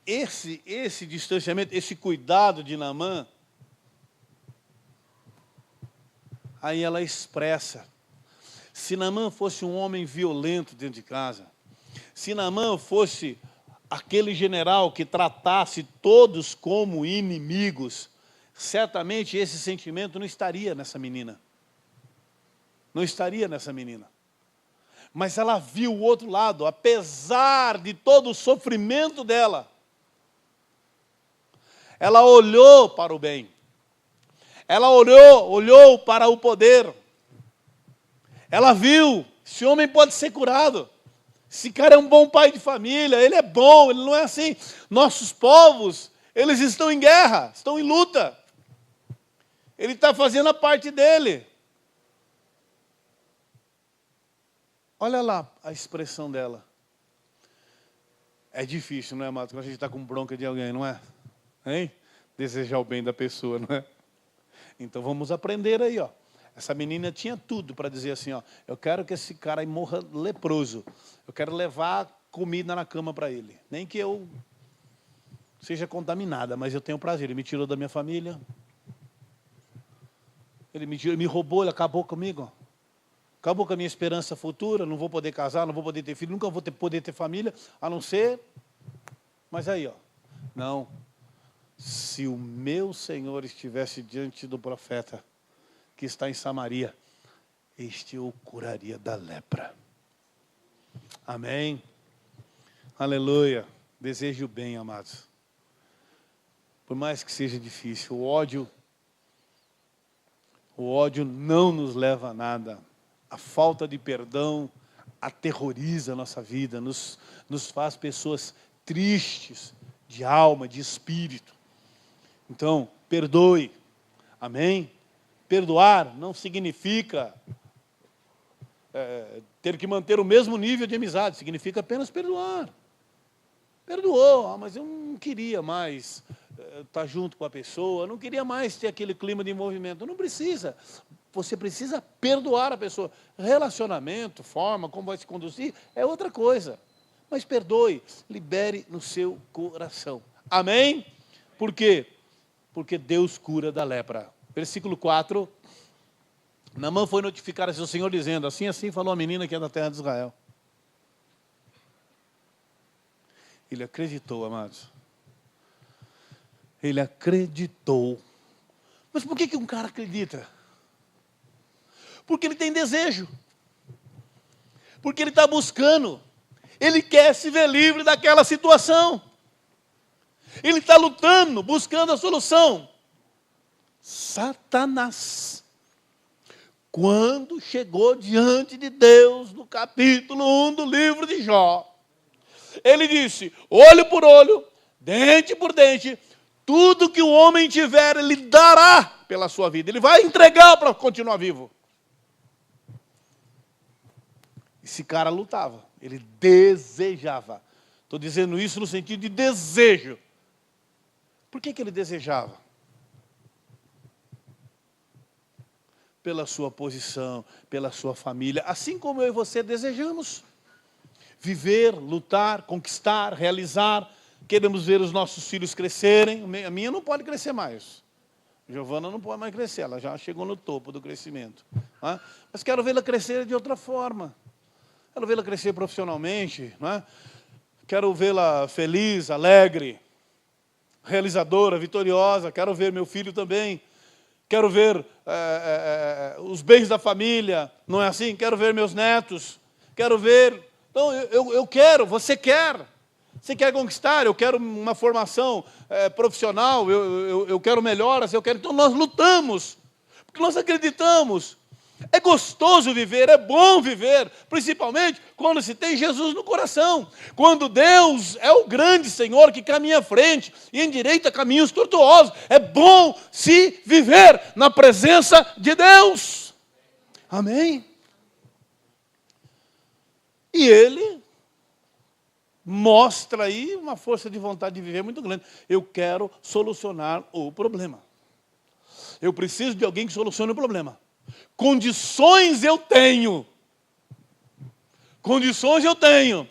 esse distanciamento, esse cuidado de Naamã? Aí ela expressa. Se Naamã fosse um homem violento dentro de casa, se Naamã fosse aquele general que tratasse todos como inimigos, certamente esse sentimento não estaria nessa menina. Não estaria nessa menina. Mas ela viu o outro lado, apesar de todo o sofrimento dela. Ela olhou para o bem. Ela olhou para o poder. Ela viu, esse homem pode ser curado. Esse cara é um bom pai de família, ele é bom, ele não é assim. Nossos povos, eles estão em guerra, estão em luta. Ele está fazendo a parte dele. Olha lá a expressão dela. É difícil, não é, Mato? Quando a gente está com bronca de alguém, não é? Hein? Desejar o bem da pessoa, não é? Então vamos aprender aí, ó. Essa menina tinha tudo para dizer assim, ó, eu quero que esse cara aí morra leproso. Eu quero levar comida na cama para ele. Nem que eu seja contaminada, mas eu tenho prazer. Ele me tirou da minha família. Ele me roubou, ele acabou comigo. Acabou com a minha esperança futura, não vou poder casar, não vou poder ter filho, nunca vou poder ter família, a não ser... Mas aí, ó, não. Se o meu Senhor estivesse diante do profeta, que está em Samaria, este o curaria da lepra. Amém? Aleluia. Desejo o bem, amados. Por mais que seja difícil, o ódio não nos leva a nada. A falta de perdão aterroriza a nossa vida, nos faz pessoas tristes, de alma, de espírito. Então, perdoe. Amém? Perdoar não significa ter que manter o mesmo nível de amizade, significa apenas perdoar. Perdoou, mas eu não queria mais estar junto com a pessoa, não queria mais ter aquele clima de envolvimento. Não precisa. Você precisa perdoar a pessoa. Relacionamento, forma, como vai se conduzir, é outra coisa. Mas perdoe, libere no seu coração. Amém? Por quê? Porque Deus cura da lepra. Versículo 4. Naamã foi notificar a seu senhor dizendo, assim falou a menina que é da terra de Israel. Ele acreditou, amados. Ele acreditou. Mas por que um cara acredita? Porque ele tem desejo. Porque ele está buscando. Ele quer se ver livre daquela situação. Ele está lutando, buscando a solução. Satanás, quando chegou diante de Deus, no capítulo 1 do livro de Jó, ele disse, olho por olho, dente por dente, tudo que o homem tiver, ele dará pela sua vida. Ele vai entregar para continuar vivo. Esse cara lutava, ele desejava. Estou dizendo isso no sentido de desejo. Por que ele desejava? Pela sua posição, pela sua família, assim como eu e você desejamos. Viver, lutar, conquistar, realizar. Queremos ver os nossos filhos crescerem. A minha não pode crescer mais. Giovana não pode mais crescer, ela já chegou no topo do crescimento. Né? Mas quero vê-la crescer de outra forma. Quero vê-la crescer profissionalmente. Né? Quero vê-la feliz, alegre, realizadora, vitoriosa. Quero ver meu filho também. Quero ver os bens da família, não é assim? Quero ver meus netos. Quero ver... Então, eu quero, você quer. Você quer conquistar, eu quero uma formação profissional, eu quero melhoras, eu quero... Então nós lutamos, porque nós acreditamos. É gostoso viver, é bom viver, principalmente quando se tem Jesus no coração. Quando Deus é o grande Senhor que caminha à frente e endireita caminhos tortuosos. É bom se viver na presença de Deus. Amém? E ele mostra aí uma força de vontade de viver muito grande. Eu quero solucionar o problema. Eu preciso de alguém que solucione o problema. Condições eu tenho. Condições eu tenho.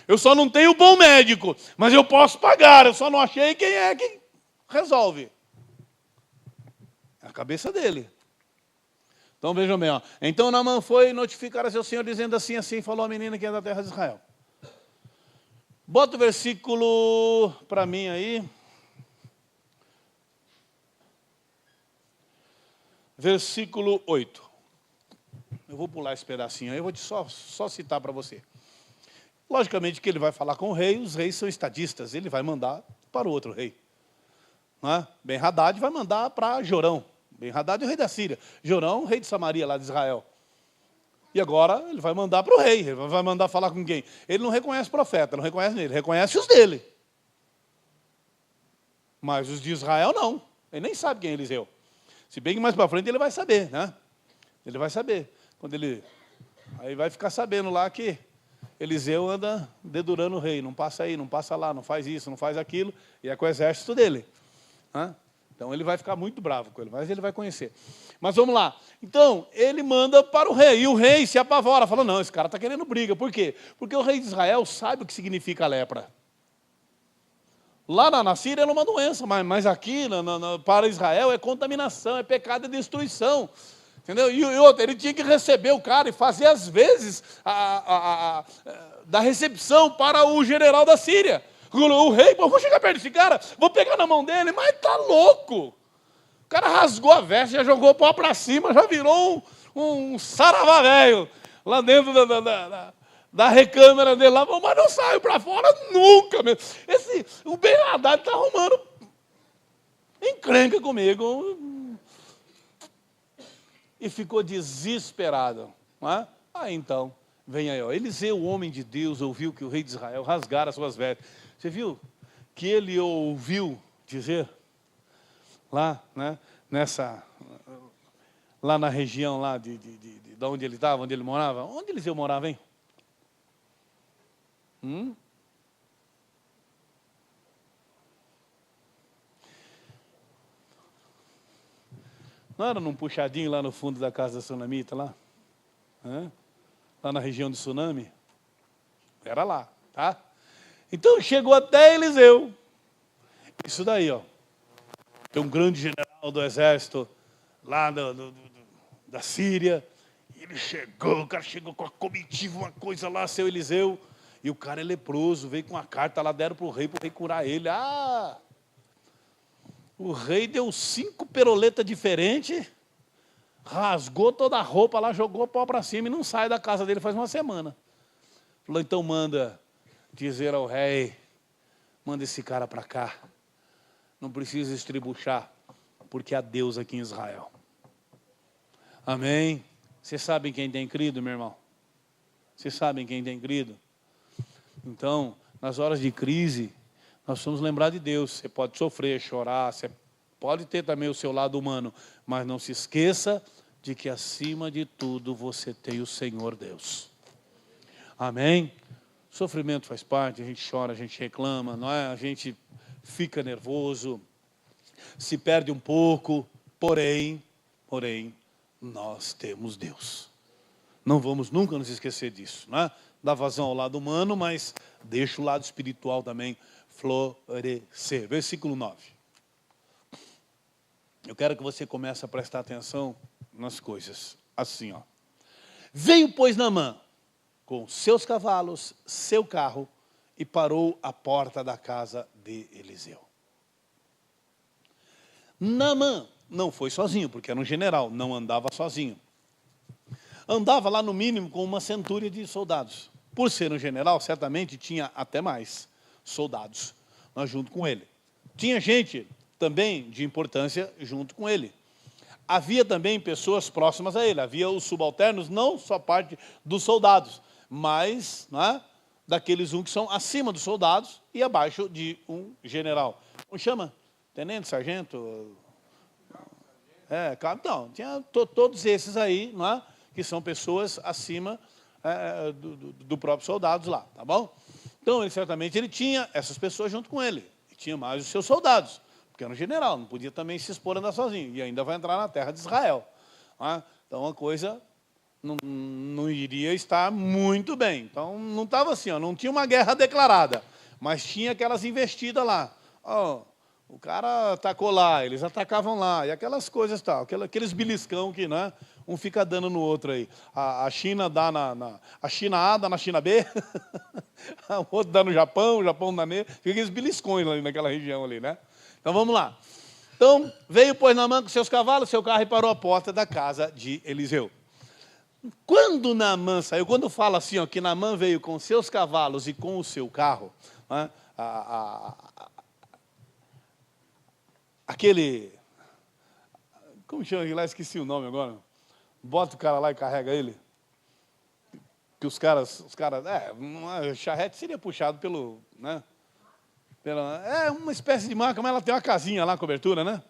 Eu só não tenho bom médico, mas eu posso pagar. Eu só não achei quem é que resolve. É a cabeça dele. Então vejam bem, ó. Então Naamã foi notificar a seu senhor dizendo assim falou a menina que é da terra de Israel. Bota o versículo para mim aí. Versículo 8. Eu vou pular esse pedacinho aí, eu vou só citar para você. Logicamente que ele vai falar com o rei, os reis são estadistas, ele vai mandar para o outro rei. Ben-Hadad vai mandar para Jorão. Ben-Hadad é o rei da Síria. Jorão, rei de Samaria, lá de Israel. E agora ele vai mandar para o rei. Ele vai mandar falar com quem? Ele não reconhece o profeta, não reconhece ele reconhece os dele. Mas os de Israel não. Ele nem sabe quem é Eliseu. Se bem que mais para frente ele vai saber, né? Ele vai saber. Aí vai ficar sabendo lá que Eliseu anda dedurando o rei. Não passa aí, não passa lá, não faz isso, não faz aquilo. E é com o exército dele. Então ele vai ficar muito bravo com ele, mas ele vai conhecer. Mas vamos lá. Então, ele manda para o rei, e o rei se apavora, fala, não, esse cara está querendo briga. Por quê? Porque o rei de Israel sabe o que significa lepra. Lá na Síria era uma doença, mas aqui, para Israel, é contaminação, é pecado e destruição. Entendeu? E outro, ele tinha que receber o cara e fazer as vezes da recepção para o general da Síria. O rei, vou chegar perto desse cara, vou pegar na mão dele, mas tá louco. O cara rasgou a veste, já jogou o pau para cima, já virou um saravá velho lá dentro da recâmara dele lá, mas não saiu para fora nunca mesmo. O Ben-Hadad está arrumando encrenca comigo. E ficou desesperado. Então, vem aí, Eliseu, o homem de Deus, ouviu que o rei de Israel rasgara as suas vestes. Você viu que ele ouviu dizer, lá, né, lá na região lá de onde ele estava, onde ele morava? Onde Eliseu morava, hein? Não era num puxadinho lá no fundo da casa da Sunamita, lá? Lá na região de Tsunami? Era lá, tá? Então chegou até Eliseu. Isso daí, tem um grande general do exército lá da Síria. Ele chegou, o cara chegou com a comitiva, uma coisa lá, seu Eliseu. E o cara é leproso, veio com uma carta lá, deram para o rei curar ele. O rei deu 5 peroletas diferentes, rasgou toda a roupa lá, jogou o pau para cima e não sai da casa dele faz uma semana. Falou, então manda dizer ao rei, manda esse cara para cá. Não precisa estribuchar, porque há Deus aqui em Israel. Amém? Vocês sabem quem tem crido, meu irmão? Vocês sabem quem tem crido? Então, nas horas de crise, nós precisamos lembrar de Deus. Você pode sofrer, chorar, você pode ter também o seu lado humano, mas não se esqueça de que acima de tudo você tem o Senhor Deus. Amém? Sofrimento faz parte, a gente chora, a gente reclama, não é? A gente fica nervoso, se perde um pouco, porém, nós temos Deus. Não vamos nunca nos esquecer disso, não é? Dá vazão ao lado humano, mas deixa o lado espiritual também florescer. Versículo 9. Eu quero que você comece a prestar atenção nas coisas. Assim, Veio, pois, Naamã com seus cavalos, seu carro, e parou à porta da casa de Eliseu. Naamã não foi sozinho, porque era um general, não andava sozinho. Andava lá no mínimo com uma centúria de soldados. Por ser um general, certamente tinha até mais soldados junto com ele. Tinha gente também de importância junto com ele. Havia também pessoas próximas a ele, havia os subalternos, não só parte dos soldados, mas daqueles que são acima dos soldados e abaixo de um general. Como chama? Tenente, sargento? Então, tinha todos esses aí, que são pessoas acima do próprio soldados lá, tá bom? Então, ele tinha essas pessoas junto com ele. E tinha mais os seus soldados, porque era um general, não podia também se expor a andar sozinho. E ainda vai entrar na terra de Israel. Então, a coisa não iria estar muito bem. Então, não estava assim, não tinha uma guerra declarada, mas tinha aquelas investidas lá. O cara atacou lá, eles atacavam lá, e aquelas coisas tal, aqueles beliscão que um fica dando no outro aí. A China dá a China A dá na China B, o outro dá no Japão, o Japão dá nele, fica aqueles beliscões ali naquela região ali, né? Então vamos lá. Então veio, pois, Naamã com seus cavalos, seu carro e parou à porta da casa de Eliseu. Quando Naamã saiu, quando fala assim, ó, que Naamã veio com seus cavalos e com o seu carro, né, aquele, como chama aquele lá? Esqueci o nome agora. Bota o cara lá e carrega ele. Que os caras, charrete seria puxado pelo, né? É uma espécie de maca, mas ela tem uma casinha lá, cobertura, né?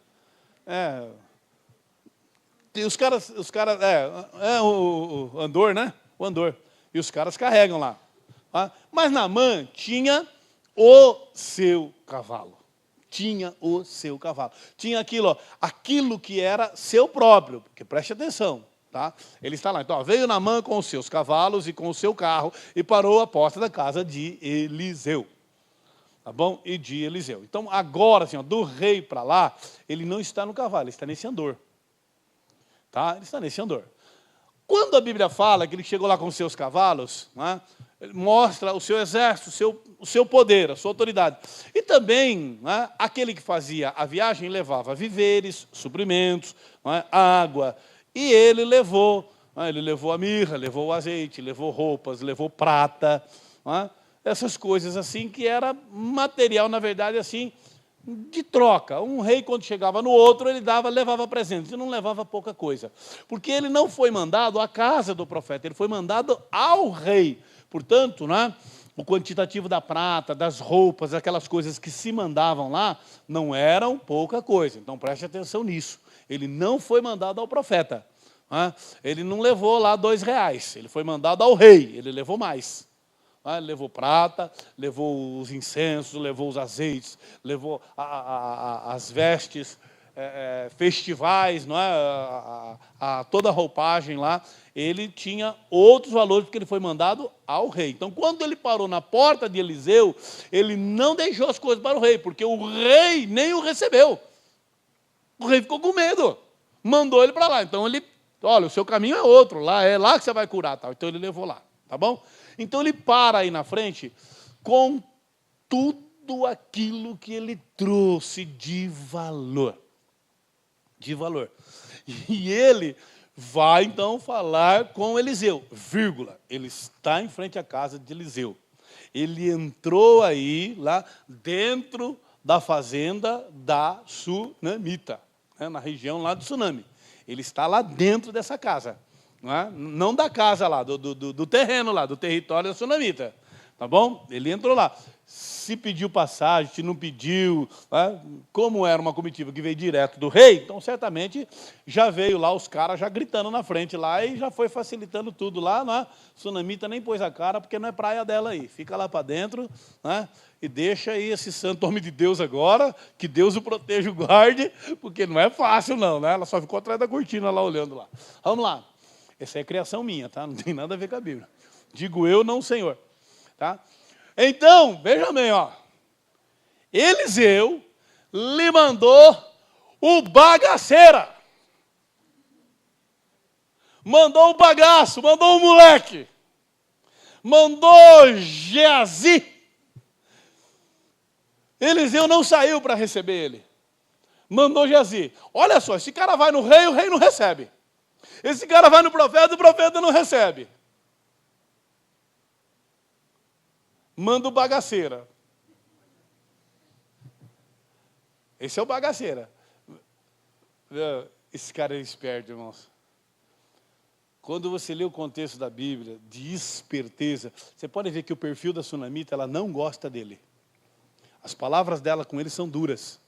E os caras, o andor, né? O andor. E os caras carregam lá. Tá? Mas Naamã tinha o seu cavalo. Tinha o seu cavalo. Tinha aquilo, ó, aquilo que era seu próprio. Porque preste atenção. Tá? Ele está lá. Então, ó, veio Naamã com os seus cavalos e com o seu carro e parou à porta da casa de Eliseu. Tá bom? E de Eliseu. Então, agora, assim, ó, do rei para lá, ele não está no cavalo, ele está nesse andor. Tá? Ele está nesse andor. Quando a Bíblia fala que ele chegou lá com os seus cavalos, né, ele mostra o seu exército, o seu poder, a sua autoridade. E também, né, aquele que fazia a viagem levava víveres, suprimentos, né, água. E ele levou a mirra, levou o azeite, levou roupas, levou prata, né, essas coisas assim que era material, na verdade, assim, de troca. Um rei, quando chegava no outro, ele levava presentes, e não levava pouca coisa. Porque ele não foi mandado à casa do profeta, ele foi mandado ao rei. Portanto, né, o quantitativo da prata, das roupas, aquelas coisas que se mandavam lá, não eram pouca coisa. Então, preste atenção nisso. Ele não foi mandado ao profeta. Né? Ele não levou lá R$2. Ele foi mandado ao rei, ele levou mais. Levou prata, levou os incensos, levou os azeites, levou as vestes festivais, não é? Toda a roupagem lá. Ele tinha outros valores, porque ele foi mandado ao rei. Então, quando ele parou na porta de Eliseu, ele não deixou as coisas para o rei, porque o rei nem o recebeu. O rei ficou com medo, mandou ele para lá. Então, olha, o seu caminho é outro, é lá que você vai curar. Tal. Então, ele levou lá, tá bom? Então ele para aí na frente com tudo aquilo que ele trouxe de valor. De valor. E ele vai então falar com Eliseu, vírgula, ele está em frente à casa de Eliseu. Ele entrou aí, lá dentro da fazenda da Sunamita, né, na região lá do Tsunami. Ele está lá dentro dessa casa. Não da casa lá, do terreno lá, do território da Sunamita. Tá bom? Ele entrou lá. Se pediu passagem, se não pediu, né? Como era uma comitiva que veio direto do rei, então certamente já veio lá os caras já gritando na frente lá e já foi facilitando tudo lá. Né? Sunamita nem pôs a cara, porque não é praia dela aí. Fica lá para dentro, né? E deixa aí esse santo homem de Deus agora, que Deus o proteja e o guarde, porque não é fácil não, né? Ela só ficou atrás da cortina lá olhando lá. Vamos lá. Essa é criação minha, tá? Não tem nada a ver com a Bíblia. Digo eu, não o Senhor. Tá? Então, veja bem, ó. Eliseu lhe mandou o bagaceira. Mandou o bagaço, mandou o moleque. Mandou Geazi. Eliseu não saiu para receber ele. Mandou Geazi. Olha só, esse cara vai no rei, o rei não recebe. Esse cara vai no profeta, o profeta não recebe. Manda o bagaceira. Esse é o bagaceira. Esse cara é esperto, irmãos. Quando você lê o contexto da Bíblia, de esperteza, você pode ver que o perfil da Sunamita, ela não gosta dele. As palavras dela com ele são duras.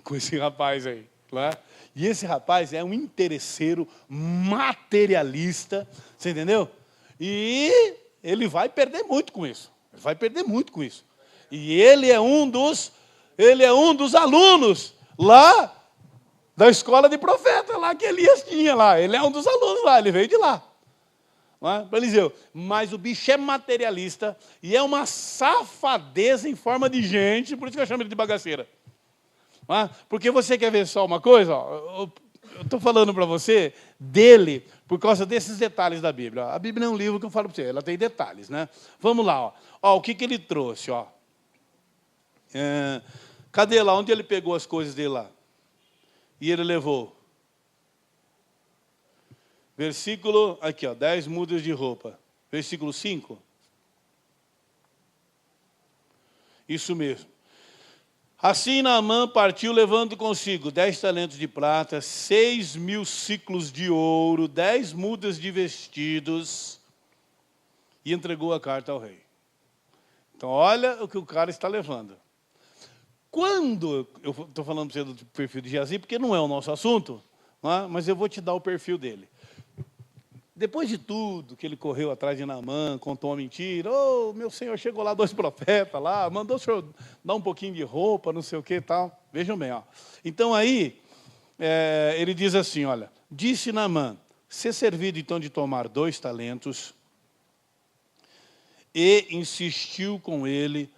Com esse rapaz aí. Né? E esse rapaz é um interesseiro materialista, você entendeu? E ele vai perder muito com isso. Ele vai perder muito com isso. E ele é um dos alunos lá da escola de profeta, lá que Elias tinha lá. Ele é um dos alunos lá, ele veio de lá. Para Eliseu. Mas o bicho é materialista e é uma safadeza em forma de gente, por isso que eu chamo ele de bagaceira. Porque você quer ver só uma coisa? Ó, eu estou falando para você dele por causa desses detalhes da Bíblia. A Bíblia é um livro que eu falo para você, ela tem detalhes, né? Vamos lá, ó, o que ele trouxe, ó. Cadê lá? Onde ele pegou as coisas dele lá? E ele levou. Versículo, aqui, 10 mudas de roupa. Versículo 5. Isso mesmo. Assim Naamã partiu levando consigo 10 talentos de prata, 6.000 siclos de ouro, 10 mudas de vestidos, e entregou a carta ao rei. Então, olha o que o cara está levando. Quando, eu estou falando para você do perfil de Geazi, porque não é o nosso assunto, não é? Mas eu vou te dar o perfil dele. Depois de tudo que ele correu atrás de Naamã, contou uma mentira, meu senhor, chegou lá 2 profetas lá, mandou o senhor dar um pouquinho de roupa, não sei o que e tal. Vejam bem, ó. Então aí, ele diz assim, olha, disse Naamã, ser servido então de tomar 2 talentos, e insistiu com ele,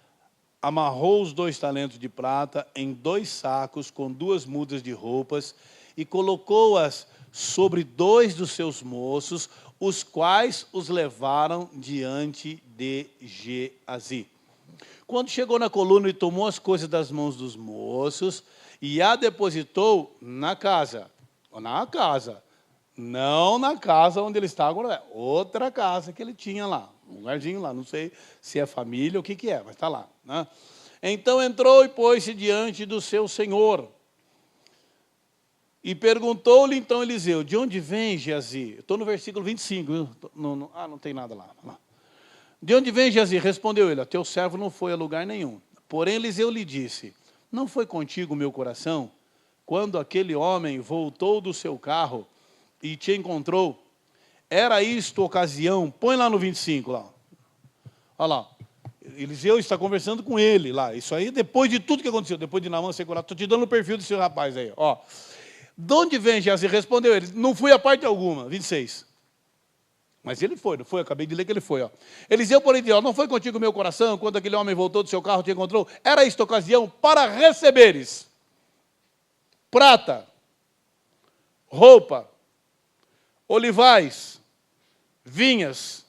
amarrou os 2 talentos de prata em 2 sacos com 2 mudas de roupas e colocou-as sobre 2 dos seus moços, os quais os levaram diante de Geazi. Quando chegou na coluna, ele tomou as coisas das mãos dos moços e a depositou na casa. Não na casa onde ele estava agora, outra casa que ele tinha lá, um lugarzinho lá, não sei se é família ou o que é, mas está lá, né? Então entrou e pôs-se diante do seu senhor. E perguntou-lhe então Eliseu, de onde vem Geazi? Estou no versículo 25, viu? Não tem nada lá. De onde vem Geazi? Respondeu ele, teu servo não foi a lugar nenhum. Porém Eliseu lhe disse, não foi contigo o meu coração, quando aquele homem voltou do seu carro e te encontrou? Era isto ocasião, põe lá no 25, lá. Olha lá, Eliseu está conversando com ele lá. Isso aí depois de tudo que aconteceu, depois de Naamã ser curado. Estou te dando o perfil desse rapaz aí, ó. De onde vem Geazi? Respondeu ele, não fui a parte alguma, 26. Mas ele foi, não foi? Acabei de ler que ele foi, ó. Eliseu, porém, disse, não foi contigo meu coração, quando aquele homem voltou do seu carro e te encontrou? Era esta ocasião para receberes prata, roupa, olivais, vinhas,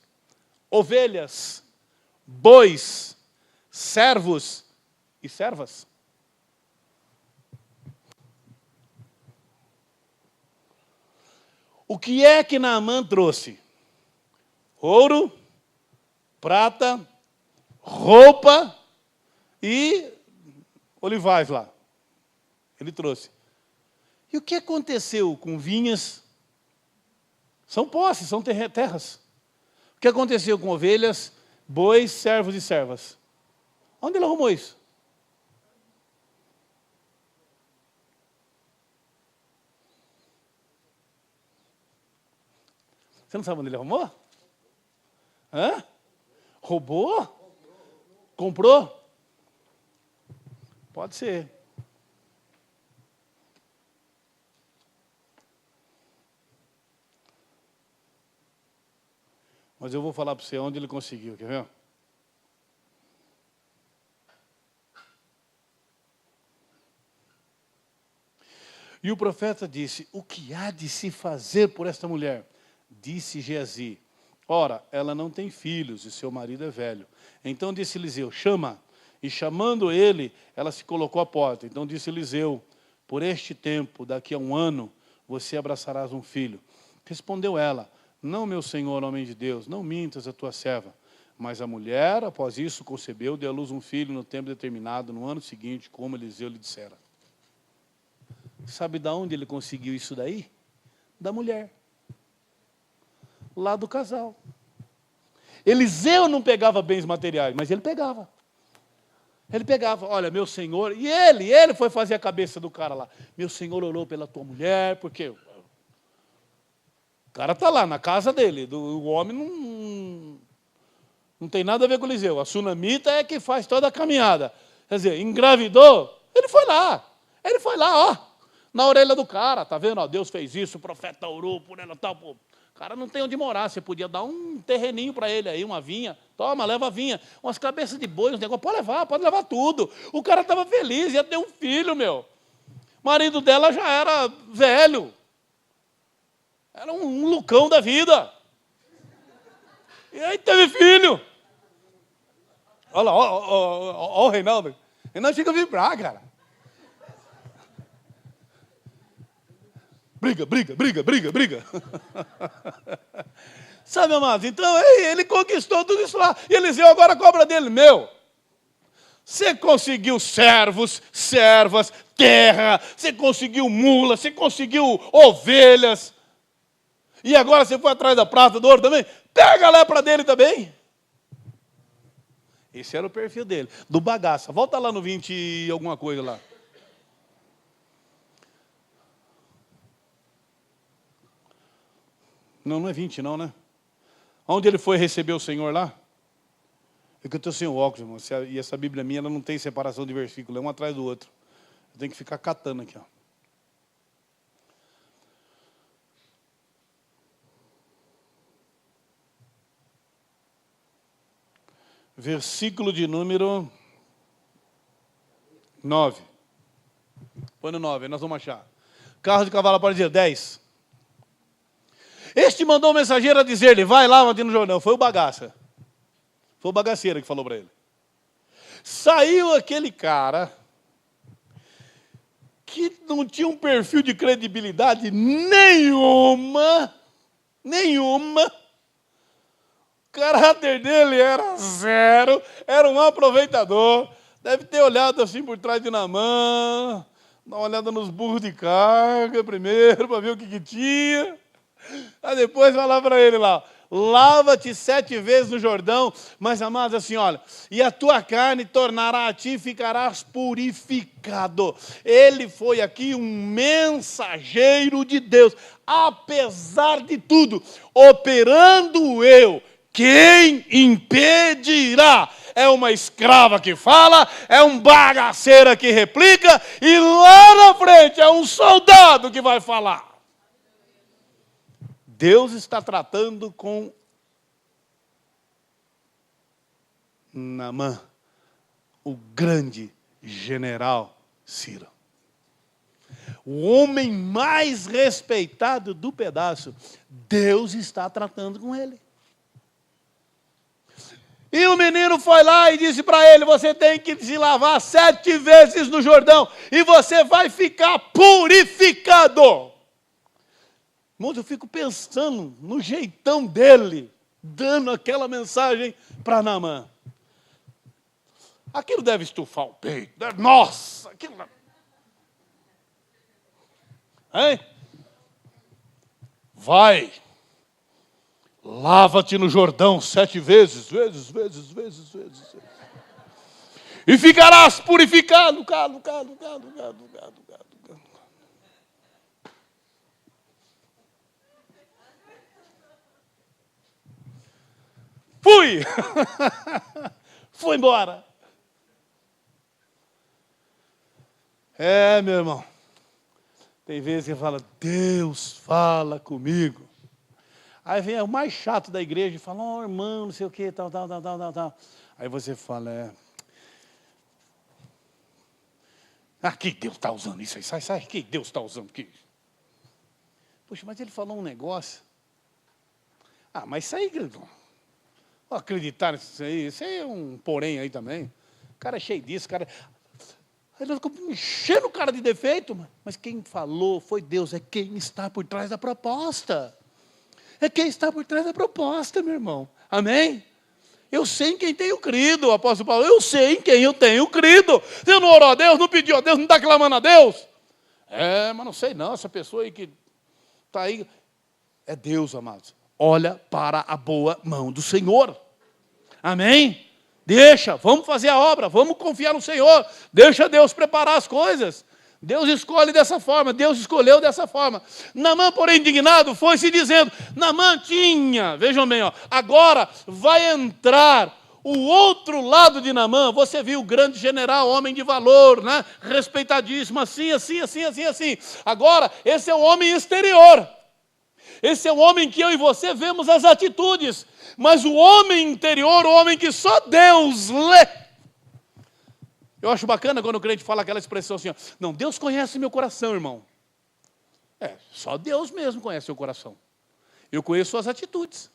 ovelhas, bois, servos e servas. O que é que Naamã trouxe? Ouro, prata, roupa e olivais lá. Ele trouxe. E o que aconteceu com vinhas? São posses, são terras. O que aconteceu com ovelhas, bois, servos e servas? Onde ele arrumou isso? Você não sabe onde ele arrumou? Hã? Roubou? Comprou? Pode ser. Mas eu vou falar para você onde ele conseguiu, quer ver? E o profeta disse, o que há de se fazer por esta mulher? Disse Geazi, ora, ela não tem filhos e seu marido é velho. Então disse Eliseu, chama. E chamando ele, ela se colocou à porta. Então disse Eliseu, por este tempo, daqui a 1 ano, você abraçarás um filho. Respondeu ela, não, meu senhor, homem de Deus, não mintas a tua serva. Mas a mulher, após isso, concebeu, deu à luz um filho no tempo determinado, no ano seguinte, como Eliseu lhe dissera. Sabe de onde ele conseguiu isso daí? Da mulher. Lá do casal. Eliseu não pegava bens materiais, mas ele pegava. Ele pegava, olha, meu senhor, e ele foi fazer a cabeça do cara lá. Meu senhor orou pela tua mulher, porque o cara está lá na casa dele, o homem não tem nada a ver com Eliseu. A sunamita é que faz toda a caminhada. Quer dizer, engravidou, ele foi lá, ó, na orelha do cara, tá vendo? Ó, Deus fez isso, o profeta orou por ela, tal, pô. O cara não tem onde morar, você podia dar um terreninho para ele aí, uma vinha. Toma, leva a vinha. Umas cabeças de boi, uns negócios, pode levar tudo. O cara estava feliz, ia ter um filho, meu. O marido dela já era velho. Era um lucão da vida. E aí teve filho. Olha lá, ó o Reinaldo. Reinaldo chega a vibrar, cara. Briga, briga, briga, briga, briga. Sabe, amados? Então, ele conquistou tudo isso lá. E Eliseu agora cobra dele, você conseguiu servos, servas, terra, você conseguiu mulas, você conseguiu ovelhas. E agora você foi atrás da prata, do ouro também? Pega a lepra dele também. Esse era o perfil dele, do bagaça. Volta lá no 20 e alguma coisa lá. Não, não é 20 não, né? Onde ele foi receber o Senhor lá? É que eu estou sem o óculos, irmão. E essa Bíblia minha, ela não tem separação de versículo, é um atrás do outro. Eu tenho que ficar catando aqui, ó. Versículo de número 9. Põe no 9, aí nós vamos achar. Carro de cavalo para dizer 10. Este mandou o mensageiro a dizer-lhe, vai lava-te no Jordão. Foi o bagaça. Foi o bagaceiro que falou para ele. Saiu aquele cara que não tinha um perfil de credibilidade nenhuma. O caráter dele era zero, era um aproveitador. Deve ter olhado assim por trás de Naamã, dar uma olhada nos burros de carga primeiro, para ver o que tinha. Aí depois vai lá para ele lá, lava-te 7 vezes no Jordão, mas amados, assim, olha, e a tua carne tornará a ti e ficarás purificado. Ele foi aqui um mensageiro de Deus, apesar de tudo, operando eu. Quem impedirá? É uma escrava que fala, é um bagaceira que replica, e lá na frente é um soldado que vai falar. Deus está tratando com Naamã, o grande general Ciro. O homem mais respeitado do pedaço. Deus está tratando com ele. E o menino foi lá e disse para ele, você tem que se lavar 7 vezes no Jordão, e você vai ficar purificado. Irmãos, eu fico pensando no jeitão dele, dando aquela mensagem para Naamã. Aquilo deve estufar o peito. Nossa, aquilo... Hein? Vai, lava-te no Jordão 7 vezes. E ficarás purificado. Fui! Fui embora. Meu irmão. Tem vezes que fala, Deus fala comigo. Aí vem o mais chato da igreja e fala, oh, irmão, não sei o que, tal. Aí você fala, que Deus está usando isso aí? Sai, que Deus está usando aqui? Poxa, mas ele falou um negócio. Mas isso aí, acreditar nisso aí, isso aí é um porém aí também. O cara é cheio disso, cara. Aí nós ficamos enchendo o cara de defeito, mas quem falou foi Deus, é quem está por trás da proposta. É quem está por trás da proposta, meu irmão. Amém? Eu sei em quem tenho crido, o apóstolo Paulo, eu sei em quem eu tenho crido. Você não orou a Deus, não pediu a Deus, não está clamando a Deus? Mas não sei não, essa pessoa aí que está aí. É Deus, amados. Olha para a boa mão do Senhor. Amém? Deixa, vamos fazer a obra, vamos confiar no Senhor. Deixa Deus preparar as coisas. Deus escolhe dessa forma, Deus escolheu dessa forma. Naamã, porém, indignado, foi se dizendo, Naamã tinha, vejam bem, agora vai entrar o outro lado de Naamã. Você viu o grande general, homem de valor, né? Respeitadíssimo, assim. Agora, esse é o homem exterior. Esse é o homem que eu e você vemos as atitudes. Mas o homem interior, o homem que só Deus lê. Eu acho bacana quando o crente fala aquela expressão assim, não, Deus conhece meu coração, irmão. Só Deus mesmo conhece seu coração. Eu conheço suas atitudes.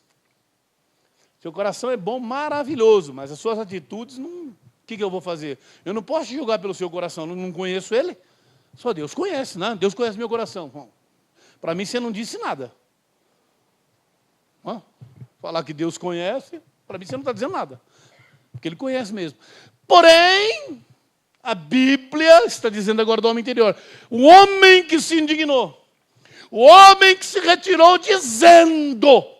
Seu coração é bom, maravilhoso, mas as suas atitudes, o que eu vou fazer? Eu não posso julgar pelo seu coração, não conheço ele. Só Deus conhece, né? Deus conhece meu coração. Bom, Para mim, você não disse nada. Falar que Deus conhece, para mim, você não está dizendo nada. Porque Ele conhece mesmo. Porém, a Bíblia está dizendo agora do homem interior. O homem que se indignou. O homem que se retirou dizendo: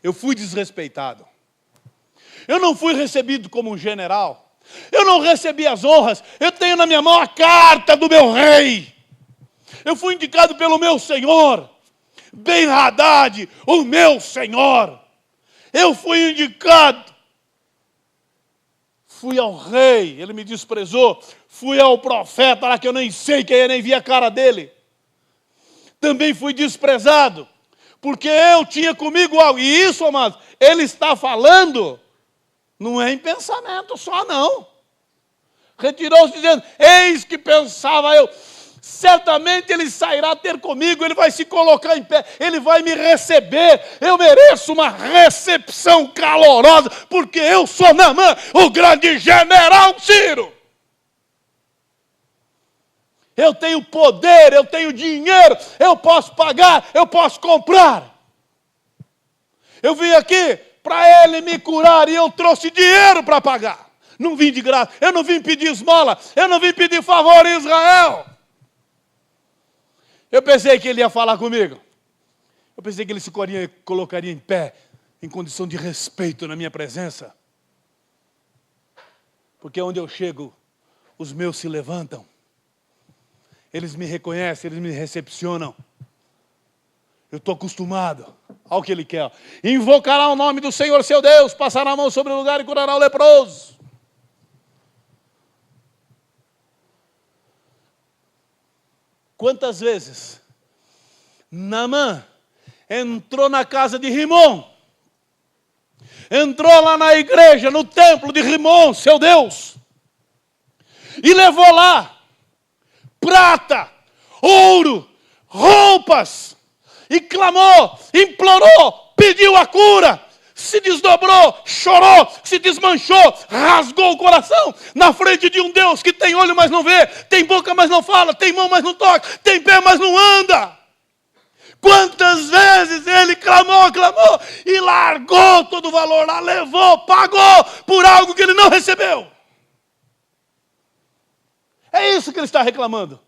eu fui desrespeitado. Eu não fui recebido como um general. Eu não recebi as honras. Eu tenho na minha mão a carta do meu rei. Eu fui indicado pelo meu Senhor. Ben-Hadad, o meu Senhor. Eu fui indicado. Fui ao rei, ele me desprezou. Fui ao profeta lá que eu nem sei quem é, nem vi a cara dele. Também fui desprezado. Porque eu tinha comigo algo. E isso, amados, ele está falando, não é em pensamento só, não. Retirou-se dizendo: eis que pensava eu, certamente ele sairá ter comigo, ele vai se colocar em pé, ele vai me receber, eu mereço uma recepção calorosa, porque eu sou Naamã, o grande general Ciro. Eu tenho poder, eu tenho dinheiro, eu posso pagar, eu posso comprar. Eu vim aqui para ele me curar e eu trouxe dinheiro para pagar. Não vim de graça, eu não vim pedir esmola, eu não vim pedir favor em Israel. Eu pensei que ele ia falar comigo. Eu pensei que ele se colocaria em pé, em condição de respeito na minha presença. Porque onde eu chego, os meus se levantam. Eles me reconhecem, eles me recepcionam. Eu estou acostumado ao que ele quer. Invocará o nome do Senhor seu Deus, passará a mão sobre o lugar e curará o leproso. Quantas vezes Naamã entrou na casa de Rimom, entrou lá na igreja, no templo de Rimom, seu Deus, e levou lá prata, ouro, roupas, e clamou, implorou, pediu a cura, se desdobrou, chorou, se desmanchou, rasgou o coração na frente de um Deus que tem olho, mas não vê, tem boca, mas não fala, tem mão, mas não toca, tem pé, mas não anda. Quantas vezes ele clamou e largou todo o valor lá, levou, pagou por algo que ele não recebeu. É isso que ele está reclamando.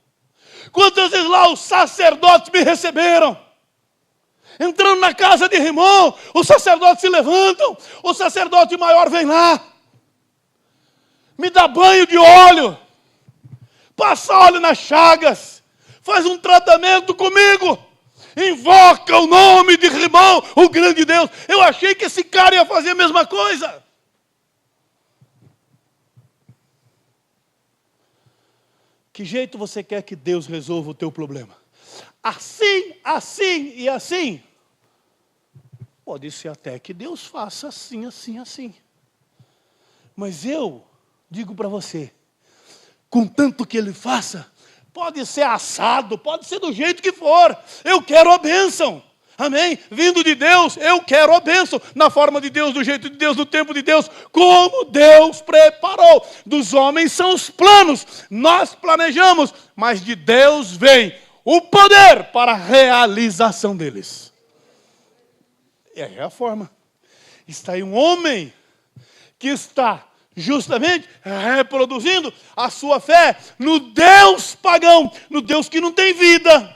Quantas vezes lá os sacerdotes me receberam? Entrando na casa de Rimom, os sacerdotes se levantam, o sacerdote maior vem lá, me dá banho de óleo, passa óleo nas chagas, faz um tratamento comigo, invoca o nome de Rimom, o grande Deus. Eu achei que esse cara ia fazer a mesma coisa. Que jeito você quer que Deus resolva o teu problema? Assim, assim e assim? Pode ser até que Deus faça assim, assim, assim. Mas eu digo para você, contanto que Ele faça, pode ser assado, pode ser do jeito que for, eu quero a bênção. Amém? Vindo de Deus, eu quero a bênção. Na forma de Deus, do jeito de Deus, no tempo de Deus, como Deus preparou. Dos homens são os planos, nós planejamos, mas de Deus vem o poder para a realização deles. É a forma. Está aí um homem que está justamente reproduzindo a sua fé no Deus pagão, no Deus que não tem vida.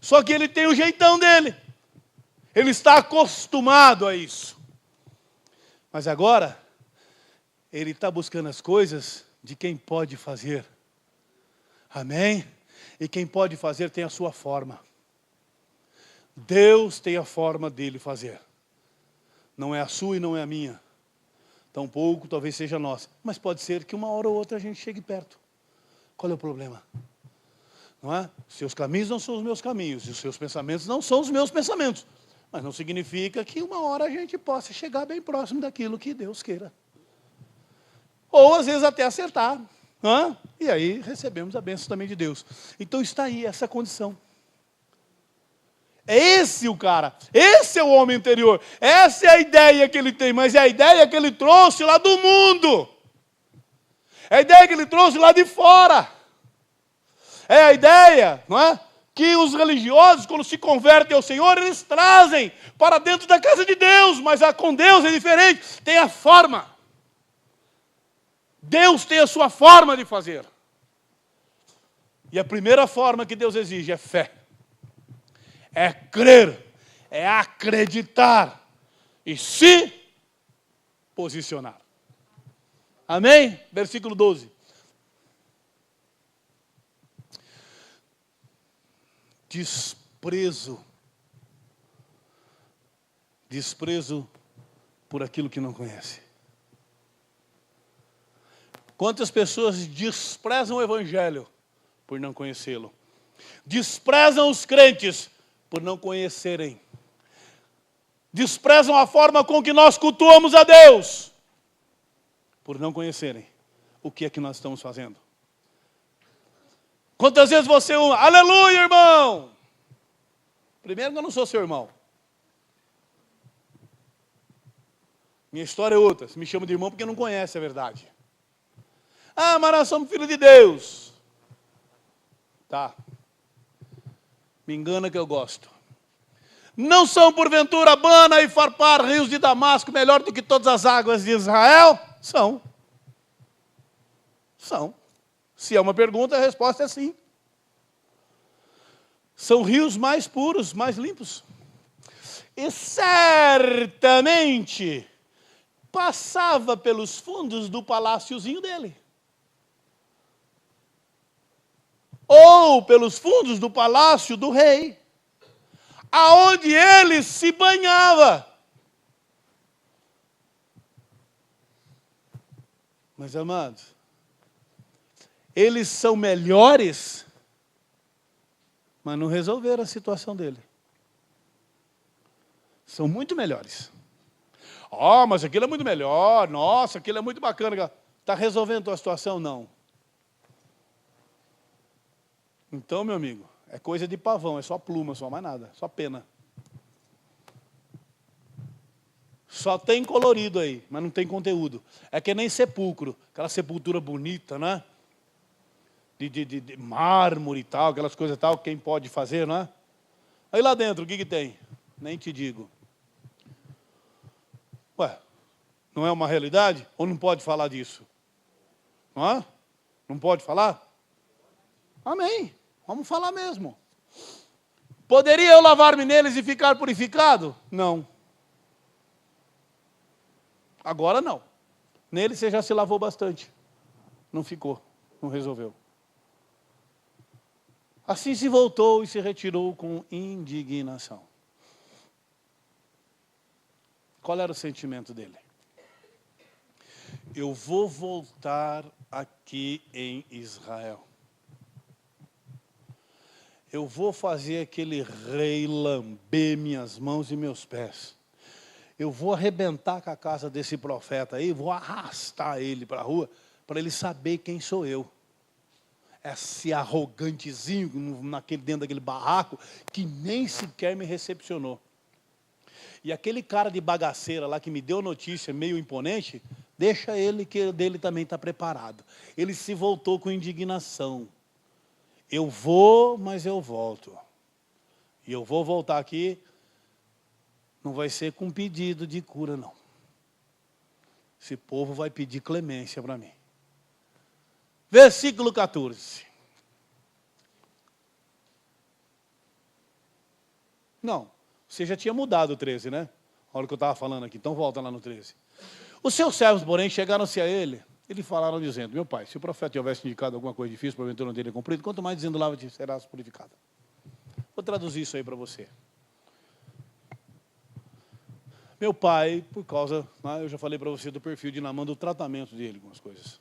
Só que ele tem o jeitão dele. Ele está acostumado a isso. Mas agora, ele está buscando as coisas de quem pode fazer. Amém? E quem pode fazer tem a sua forma. Deus tem a forma dele fazer. Não é a sua e não é a minha. Tampouco talvez seja a nossa. Mas pode ser que uma hora ou outra a gente chegue perto. Qual é o problema? Não é? Seus caminhos não são os meus caminhos, e os seus pensamentos não são os meus pensamentos. Mas não significa que uma hora a gente possa chegar bem próximo daquilo que Deus queira. Ou às vezes até acertar. Não é? E aí recebemos a bênção também de Deus. Então está aí essa condição. É esse o cara, esse é o homem interior. Essa é a ideia que ele tem, mas é a ideia que ele trouxe lá do mundo. É a ideia que ele trouxe lá de fora. É a ideia, não é? que os religiosos, quando se convertem ao Senhor, eles trazem para dentro da casa de Deus, mas com Deus é diferente, tem a forma. Deus tem a sua forma de fazer. E a primeira forma que Deus exige é fé. É crer, é acreditar e se posicionar. Amém? Versículo 12. Desprezo por aquilo que não conhece. Quantas pessoas desprezam o Evangelho por não conhecê-lo? Desprezam os crentes por não conhecerem. Desprezam a forma com que nós cultuamos a Deus por não conhecerem o que é que nós estamos fazendo. Quantas vezes você... Aleluia, irmão! Primeiro que eu não sou seu irmão. Minha história é outra. Você me chama de irmão porque não conhece a verdade. Ah, mas nós somos filhos de Deus. Tá. Me engana que eu gosto. Não são porventura Abana e Farpar, rios de Damasco, melhor do que todas as águas de Israel? São. São. Se é uma pergunta, a resposta é sim. São rios mais puros, mais limpos. E certamente passava pelos fundos do paláciozinho dele. Ou pelos fundos do palácio do rei, aonde ele se banhava. Mas, amados, eles são melhores, mas não resolveram a situação dele. São muito melhores. Mas aquilo é muito melhor. Nossa, aquilo é muito bacana. Está resolvendo a tua situação? Não. Então, meu amigo, é coisa de pavão, é só pluma, só mais nada, só pena. Só tem colorido aí, mas não tem conteúdo. É que nem sepulcro, aquela sepultura bonita, né? De mármore e tal, aquelas coisas e tal, quem pode fazer, não é? Aí lá dentro, o que tem? Nem te digo. Ué, não é uma realidade? Ou não pode falar disso? Não é? Não pode falar? Amém. Vamos falar mesmo. Poderia eu lavar-me neles e ficar purificado? Não. Agora não. Nele você já se lavou bastante. Não ficou, não resolveu. Assim se voltou e se retirou com indignação. Qual era o sentimento dele? Eu vou voltar aqui em Israel. Eu vou fazer aquele rei lamber minhas mãos e meus pés. Eu vou arrebentar com a casa desse profeta aí, vou arrastar ele para a rua, para ele saber quem sou eu. Esse arrogantezinho dentro daquele barraco, que nem sequer me recepcionou. E aquele cara de bagaceira lá que me deu notícia meio imponente, deixa ele que o dele também está preparado. Ele se voltou com indignação. Eu vou, mas eu volto. E eu vou voltar aqui, não vai ser com pedido de cura, não. Esse povo vai pedir clemência para mim. Versículo 14. Não, você já tinha mudado o 13, né? A hora que eu estava falando aqui, então volta lá no 13. Os seus servos, porém, chegaram-se a ele, e lhe falaram dizendo, meu pai, se o profeta tivesse indicado alguma coisa difícil, porventura não teria cumprido, quanto mais dizendo lava-te, serás purificado. Vou traduzir isso aí para você. Meu pai, por causa, eu já falei para você do perfil de Naamã, do tratamento dele, algumas coisas.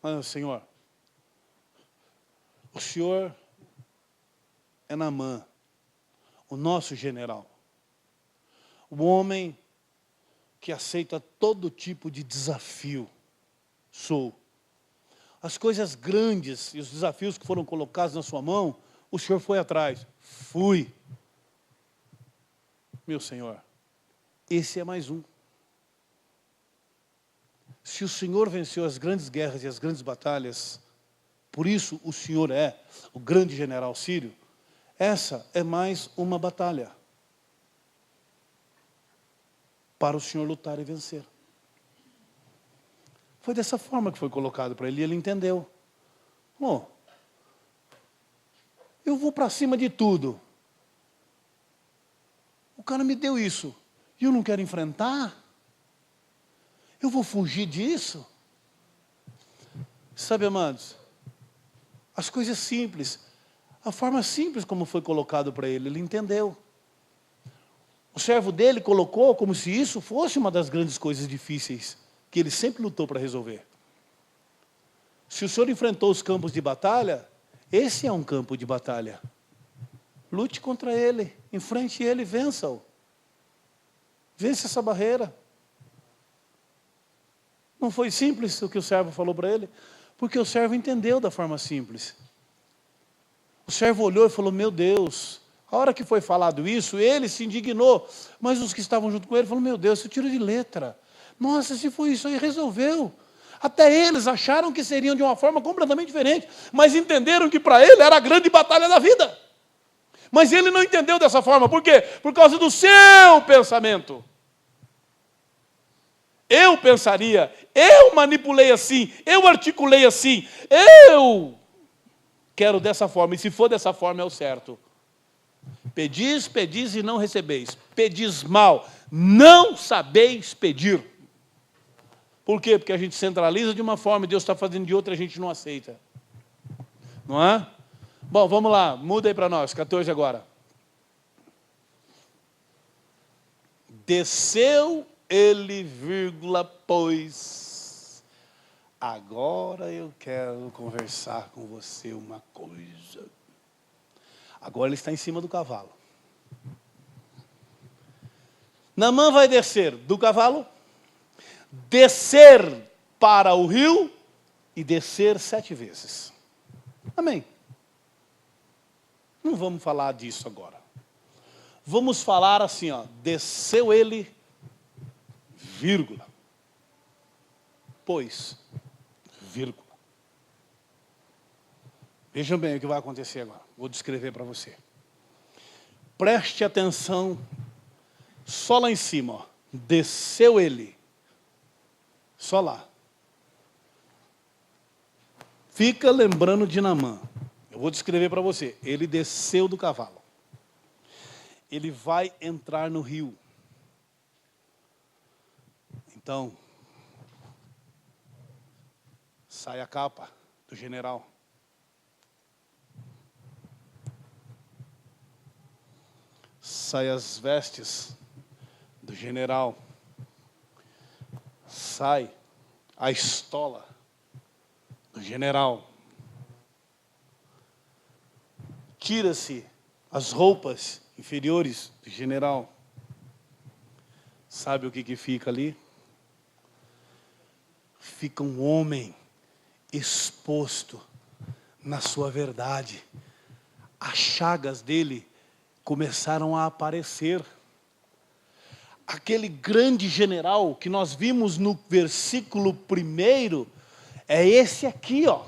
Mas, Senhor, o Senhor é Naamã, o nosso general. O homem que aceita todo tipo de desafio. Sou. As coisas grandes e os desafios que foram colocados na sua mão, o Senhor foi atrás. Fui. Meu Senhor, esse é mais um. Se o Senhor venceu as grandes guerras e as grandes batalhas, Por isso o Senhor é o grande general sírio. Essa é mais uma batalha para o Senhor lutar e vencer. Foi dessa forma que foi colocado para ele, e ele entendeu. Bom, eu vou para cima de tudo. O cara me deu isso, e eu não quero enfrentar? Eu vou fugir disso? Sabe, amados, as coisas simples, a forma simples como foi colocado para ele, ele entendeu. O servo dele colocou como se isso fosse uma das grandes coisas difíceis que ele sempre lutou para resolver. Se o Senhor enfrentou os campos de batalha, esse é um campo de batalha. Lute contra ele, enfrente ele, vença-o. Vence essa barreira. Não foi simples o que o servo falou para ele? Porque o servo entendeu da forma simples. O servo olhou e falou, meu Deus, a hora que foi falado isso, ele se indignou, mas os que estavam junto com ele falaram, meu Deus, isso tiro de letra. Nossa, se foi isso aí, resolveu. Até eles acharam que seriam de uma forma completamente diferente, mas entenderam que para ele era a grande batalha da vida. Mas ele não entendeu dessa forma, por quê? Por causa do seu pensamento. Eu pensaria, eu manipulei assim, eu articulei assim, eu quero dessa forma, e se for dessa forma é o certo. Pedis, pedis e não recebeis. Pedis mal, não sabeis pedir. Por quê? Porque a gente centraliza de uma forma e Deus está fazendo de outra e a gente não aceita. Não é? Bom, vamos lá, muda aí para nós, 14 agora. Desceu ele, pois, agora eu quero conversar com você uma coisa. Agora ele está em cima do cavalo. Naamã vai descer do cavalo, descer para o rio e descer 7 vezes. Amém. Não vamos falar disso agora. Vamos falar assim, ó, desceu ele, vírgula, pois, vírgula. Vejam bem o que vai acontecer agora. Vou descrever para você. Preste atenção, só lá em cima, ó. Desceu ele. Só lá. Fica lembrando de Naamã. Eu vou descrever para você. Ele desceu do cavalo. Ele vai entrar no rio. Então, sai a capa do general. Sai as vestes do general. Sai a estola do general. Tira-se as roupas inferiores do general. Sabe o que fica ali? Fica um homem exposto na sua verdade. As chagas dele começaram a aparecer. Aquele grande general que nós vimos no versículo 1 é esse aqui, ó,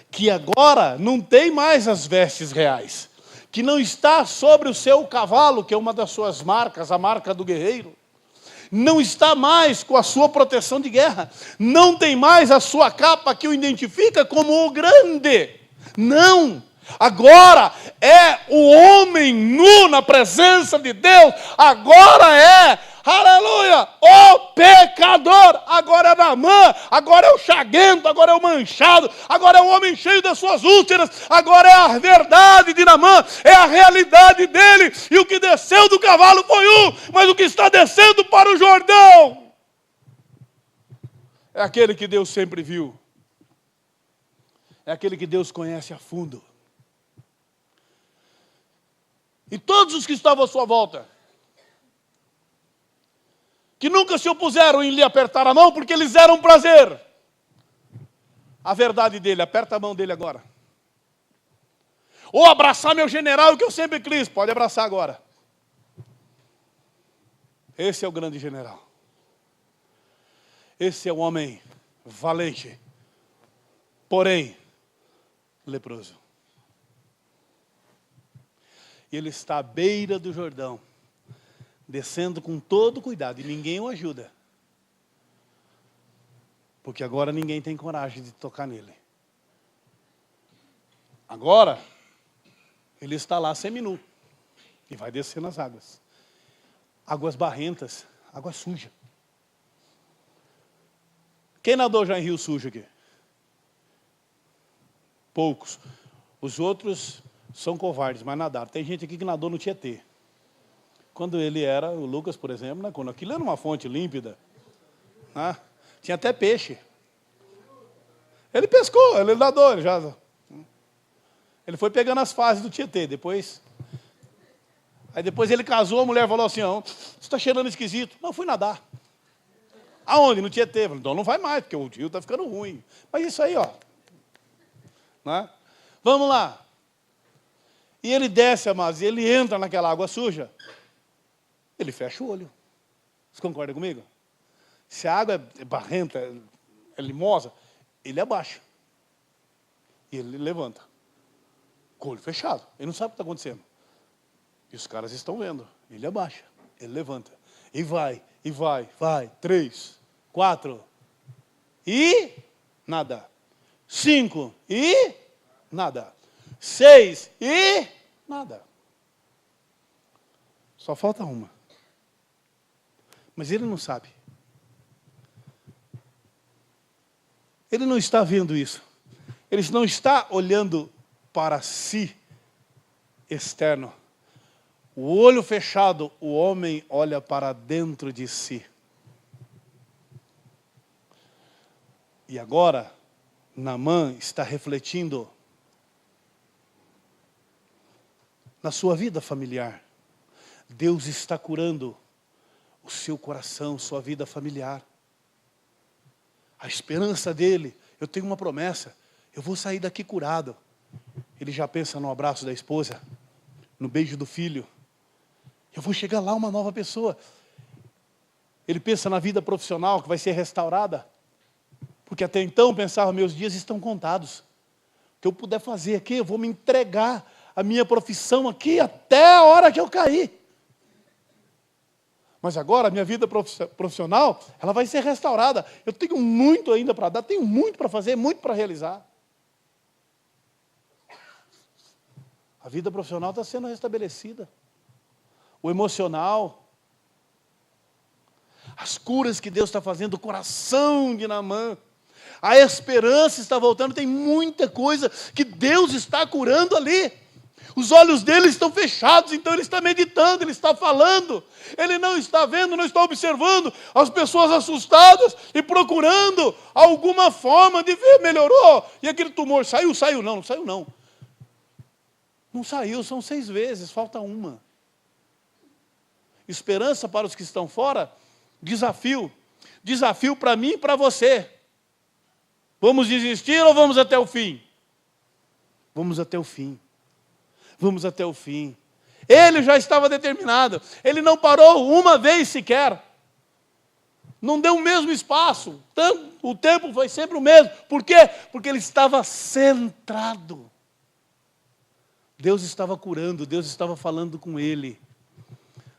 que agora não tem mais as vestes reais, que não está sobre o seu cavalo, que é uma das suas marcas, a marca do guerreiro, não está mais com a sua proteção de guerra, não tem mais a sua capa que o identifica como o grande, não. Agora é o homem nu na presença de Deus. Agora é, aleluia, o pecador. Agora é Naamã, agora é o chaguento, agora é o manchado, agora é o homem cheio das suas úlceras. Agora é a verdade de Naamã, é a realidade dele. E o que desceu do cavalo foi um, mas o que está descendo para o Jordão é aquele que Deus sempre viu. É aquele que Deus conhece a fundo. E todos os que estavam à sua volta, que nunca se opuseram em lhe apertar a mão, porque eles eram prazer. A verdade dele, aperta a mão dele agora. Ou abraçar meu general, que eu sempre quis, pode abraçar agora. Esse é o grande general. Esse é o homem valente. Porém, leproso. E ele está à beira do Jordão, descendo com todo cuidado, e ninguém o ajuda. Porque agora ninguém tem coragem de tocar nele. Agora, ele está lá seminu e vai descer nas águas. Águas barrentas, água suja. Quem nadou já em rio sujo aqui? Poucos. Os outros são covardes, mas nadaram. Tem gente aqui que nadou no Tietê. Quando ele era, o Lucas, por exemplo, né, quando aquilo era uma fonte límpida, né, tinha até peixe. Ele pescou, ele nadou, ele foi pegando as fases do Tietê, depois... Aí depois ele casou, a mulher falou assim, você está cheirando esquisito. Não, eu fui nadar. Aonde? No Tietê. Falei, então não vai mais, porque o rio está ficando ruim. Mas isso aí, né? Vamos lá. E ele desce, amados, e ele entra naquela água suja. Ele fecha o olho. Você concorda comigo? Se a água é barrenta, é limosa, ele abaixa. E ele levanta. Com o olho fechado. Ele não sabe o que está acontecendo. E os caras estão vendo. Ele abaixa. Ele levanta. E vai. 3, 4. E nada. 5. E nada. 6. E nada. Só falta uma. Mas ele não sabe. Ele não está vendo isso. Ele não está olhando para si externo. O olho fechado, o homem olha para dentro de si. E agora, Naamã está refletindo na sua vida familiar. Deus está curando o seu coração, sua vida familiar. A esperança dele, eu tenho uma promessa, eu vou sair daqui curado. Ele já pensa no abraço da esposa, no beijo do filho. Eu vou chegar lá uma nova pessoa. Ele pensa na vida profissional que vai ser restaurada. Porque até então pensava, meus dias estão contados. O que eu puder fazer aqui, eu vou me entregar a minha profissão aqui até a hora que eu cair. Mas agora a minha vida profissional, ela vai ser restaurada. Eu tenho muito ainda para dar, tenho muito para fazer, muito para realizar. A vida profissional está sendo restabelecida. O emocional. As curas que Deus está fazendo, o coração de Naamã. A esperança está voltando, tem muita coisa que Deus está curando ali. Os olhos dele estão fechados, então ele está meditando, ele está falando. Ele não está vendo, não está observando as pessoas assustadas e procurando alguma forma de ver, melhorou. E aquele tumor saiu? Saiu não, não saiu não. Não saiu, são 6 vezes, falta uma. Esperança para os que estão fora, desafio. Desafio para mim e para você. Vamos desistir ou vamos até o fim? Vamos até o fim. Vamos até o fim. Ele já estava determinado. Ele não parou uma vez sequer. Não deu o mesmo espaço. O tempo foi sempre o mesmo. Por quê? Porque ele estava centrado. Deus estava curando, Deus estava falando com ele.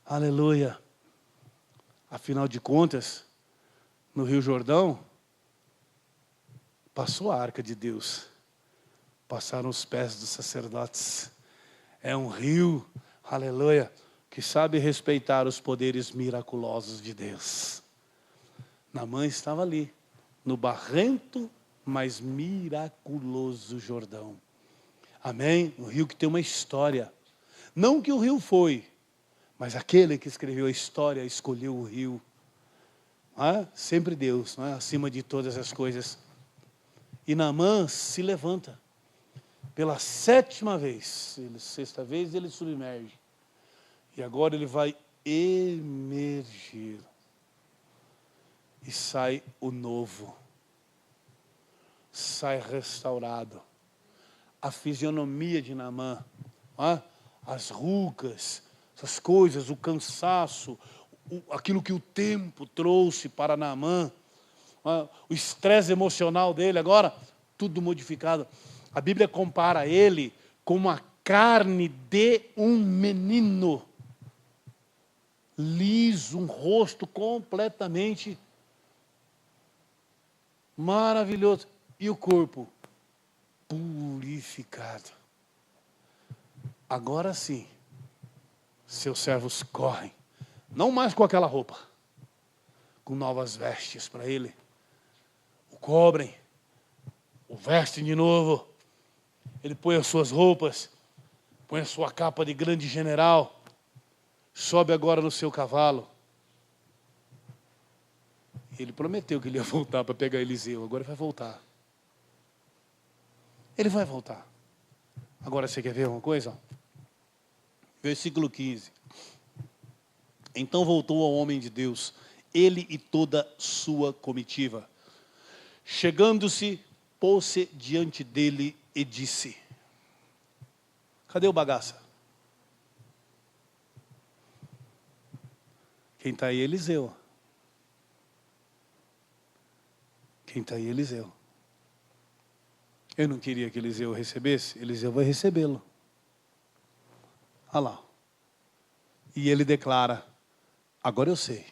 Aleluia. Afinal de contas, no Rio Jordão, passou a arca de Deus. Passaram os pés dos sacerdotes. É um rio, aleluia, que sabe respeitar os poderes miraculosos de Deus. Naamã estava ali, no barrento, mas miraculoso Jordão. Amém? Um rio que tem uma história. Não que o rio foi, mas aquele que escreveu a história escolheu o rio. Sempre Deus, acima de todas as coisas. E Naamã se levanta. Pela 7ª vez, 6ª vez ele submerge. E agora ele vai emergir. E sai o novo. Sai restaurado. A fisionomia de Naamã, as rugas, essas coisas, o cansaço, aquilo que o tempo trouxe para Naamã, o estresse emocional dele, agora tudo modificado. A Bíblia compara ele com a carne de um menino. Liso, um rosto completamente maravilhoso. E o corpo purificado. Agora sim, seus servos correm, não mais com aquela roupa, com novas vestes para ele. O cobrem, o vestem de novo. Ele põe as suas roupas, põe a sua capa de grande general, sobe agora no seu cavalo. Ele prometeu que ele ia voltar para pegar Eliseu, agora ele vai voltar. Ele vai voltar. Agora você quer ver uma coisa? Versículo 15. Então voltou ao homem de Deus, ele e toda sua comitiva. Chegando-se, pôs-se diante dele e disse: cadê o bagaça? Quem está aí é Eliseu. Quem está aí é Eliseu. Eu não queria que Eliseu recebesse, Eliseu vai recebê-lo. Olha lá. E ele declara: agora eu sei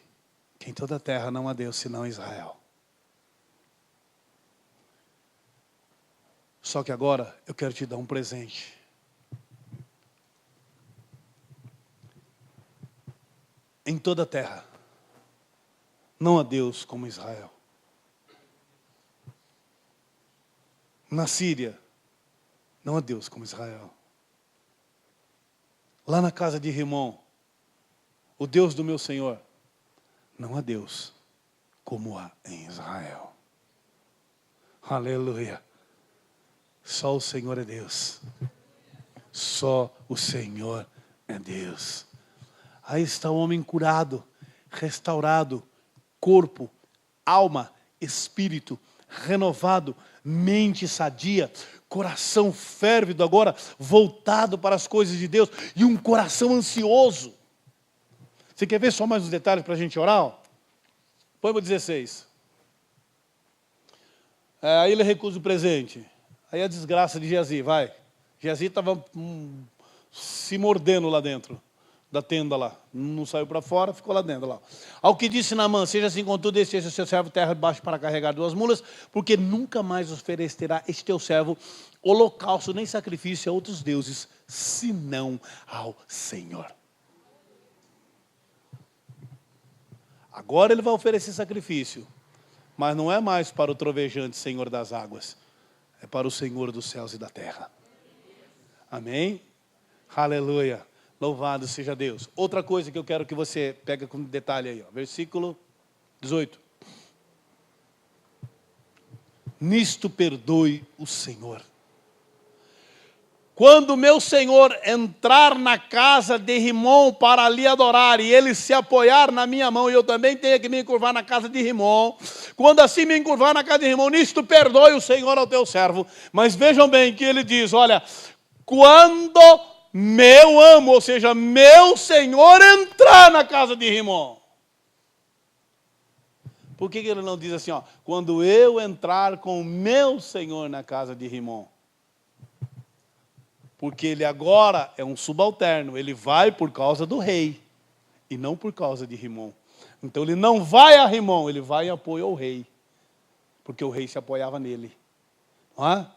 que em toda a terra não há Deus senão Israel. Só que agora eu quero te dar um presente. Em toda a terra não há Deus como Israel. Na Síria não há Deus como Israel. Lá na casa de Rimon, o Deus do meu Senhor, não há Deus como há em Israel. Aleluia. Só o Senhor é Deus. Só o Senhor é Deus. Aí está o homem curado, restaurado, corpo, alma, espírito, renovado, mente sadia, coração férvido agora, voltado para as coisas de Deus, e um coração ansioso. Você quer ver só mais uns detalhes para a gente orar? Põe para 16. Aí ele recusa o presente. Aí a desgraça de Geazi, vai. Geazi estava se mordendo lá dentro da tenda lá. Não saiu para fora, ficou lá dentro lá. Ao que disse Naamã: seja assim contudo, este seja o seu servo terra de baixo para carregar 2 mulas, porque nunca mais oferecerá este teu servo holocausto nem sacrifício a outros deuses, senão ao Senhor. Agora ele vai oferecer sacrifício, mas não é mais para o trovejante Senhor das águas, é para o Senhor dos céus e da terra. Amém? Aleluia. Louvado seja Deus. Outra coisa que eu quero que você pegue com detalhe aí, ó, versículo 18. Nisto perdoe o Senhor. Quando meu Senhor entrar na casa de Rimon para ali adorar, e ele se apoiar na minha mão, e eu também tenho que me encurvar na casa de Rimon, quando assim me encurvar na casa de Rimon, nisto perdoe o Senhor ao teu servo. Mas vejam bem que ele diz, olha, quando meu amo, ou seja, meu Senhor entrar na casa de Rimon. Por que ele não diz assim, ó, quando eu entrar com o meu Senhor na casa de Rimon? Porque ele agora é um subalterno, ele vai por causa do rei, e não por causa de Rimon. Então ele não vai a Rimon, ele vai em apoio ao rei, porque o rei se apoiava nele. Não é?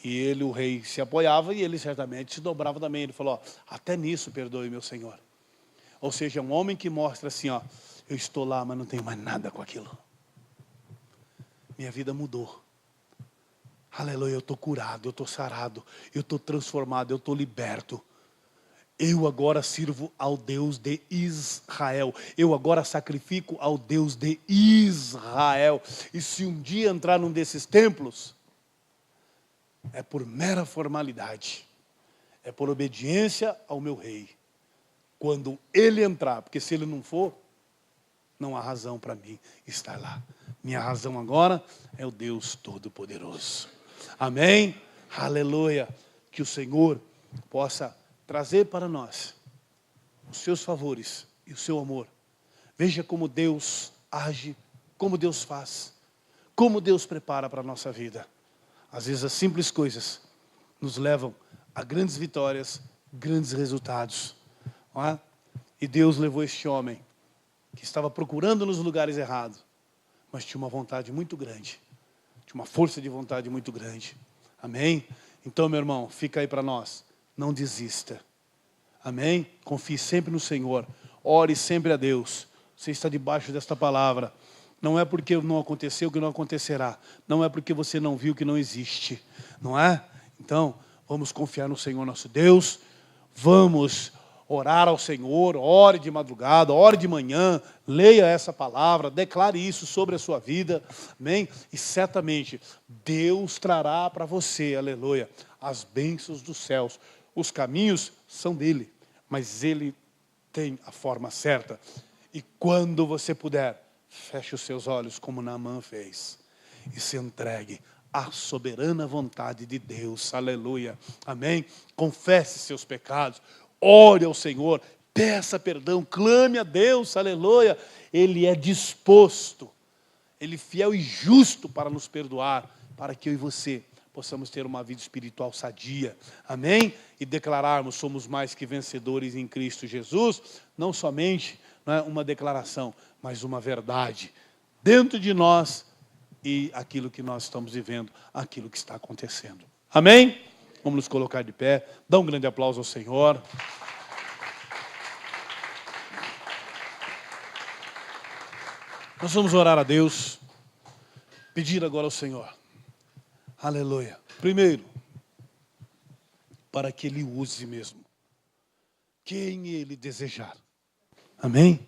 E o rei se apoiava e ele certamente se dobrava também. Ele falou, ó, até nisso perdoe meu Senhor. Ou seja, um homem que mostra assim, ó, eu estou lá, mas não tenho mais nada com aquilo. Minha vida mudou. Aleluia, eu estou curado, eu estou sarado, eu estou transformado, eu estou liberto. Eu agora sirvo ao Deus de Israel. Eu agora sacrifico ao Deus de Israel. E se um dia entrar num desses templos, é por mera formalidade. É por obediência ao meu rei. Quando ele entrar, porque se ele não for, não há razão para mim estar lá. Minha razão agora é o Deus Todo-Poderoso. Amém? Aleluia. Que o Senhor possa trazer para nós os seus favores e o seu amor. Veja como Deus age, como Deus faz, como Deus prepara para a nossa vida. Às vezes as simples coisas nos levam a grandes vitórias, grandes resultados. Não é? E Deus levou este homem, que estava procurando nos lugares errados, mas tinha uma vontade muito grande, tinha uma força de vontade muito grande. Amém? Então, meu irmão, fica aí para nós, não desista. Amém? Confie sempre no Senhor, ore sempre a Deus. Você está debaixo desta palavra. Não é porque não aconteceu que não acontecerá. Não é porque você não viu que não existe. Não é? Então, vamos confiar no Senhor nosso Deus. Vamos orar ao Senhor. Ore de madrugada, ore de manhã. Leia essa palavra, declare isso sobre a sua vida. Amém? E certamente Deus trará para você, aleluia, as bênçãos dos céus. Os caminhos são dele, mas ele tem a forma certa. E quando você puder, feche os seus olhos como Naamã fez e se entregue à soberana vontade de Deus, aleluia, amém? Confesse seus pecados, ore ao Senhor, peça perdão, clame a Deus, aleluia. Ele é disposto, Ele é fiel e justo para nos perdoar, para que eu e você possamos ter uma vida espiritual sadia, amém? E declararmos, somos mais que vencedores em Cristo Jesus, não somente uma declaração, mas uma verdade dentro de nós e aquilo que nós estamos vivendo, aquilo que está acontecendo. Amém? Vamos nos colocar de pé, dá um grande aplauso ao Senhor. Nós vamos orar a Deus, pedir agora ao Senhor, aleluia, primeiro, para que Ele use mesmo quem Ele desejar. Amém?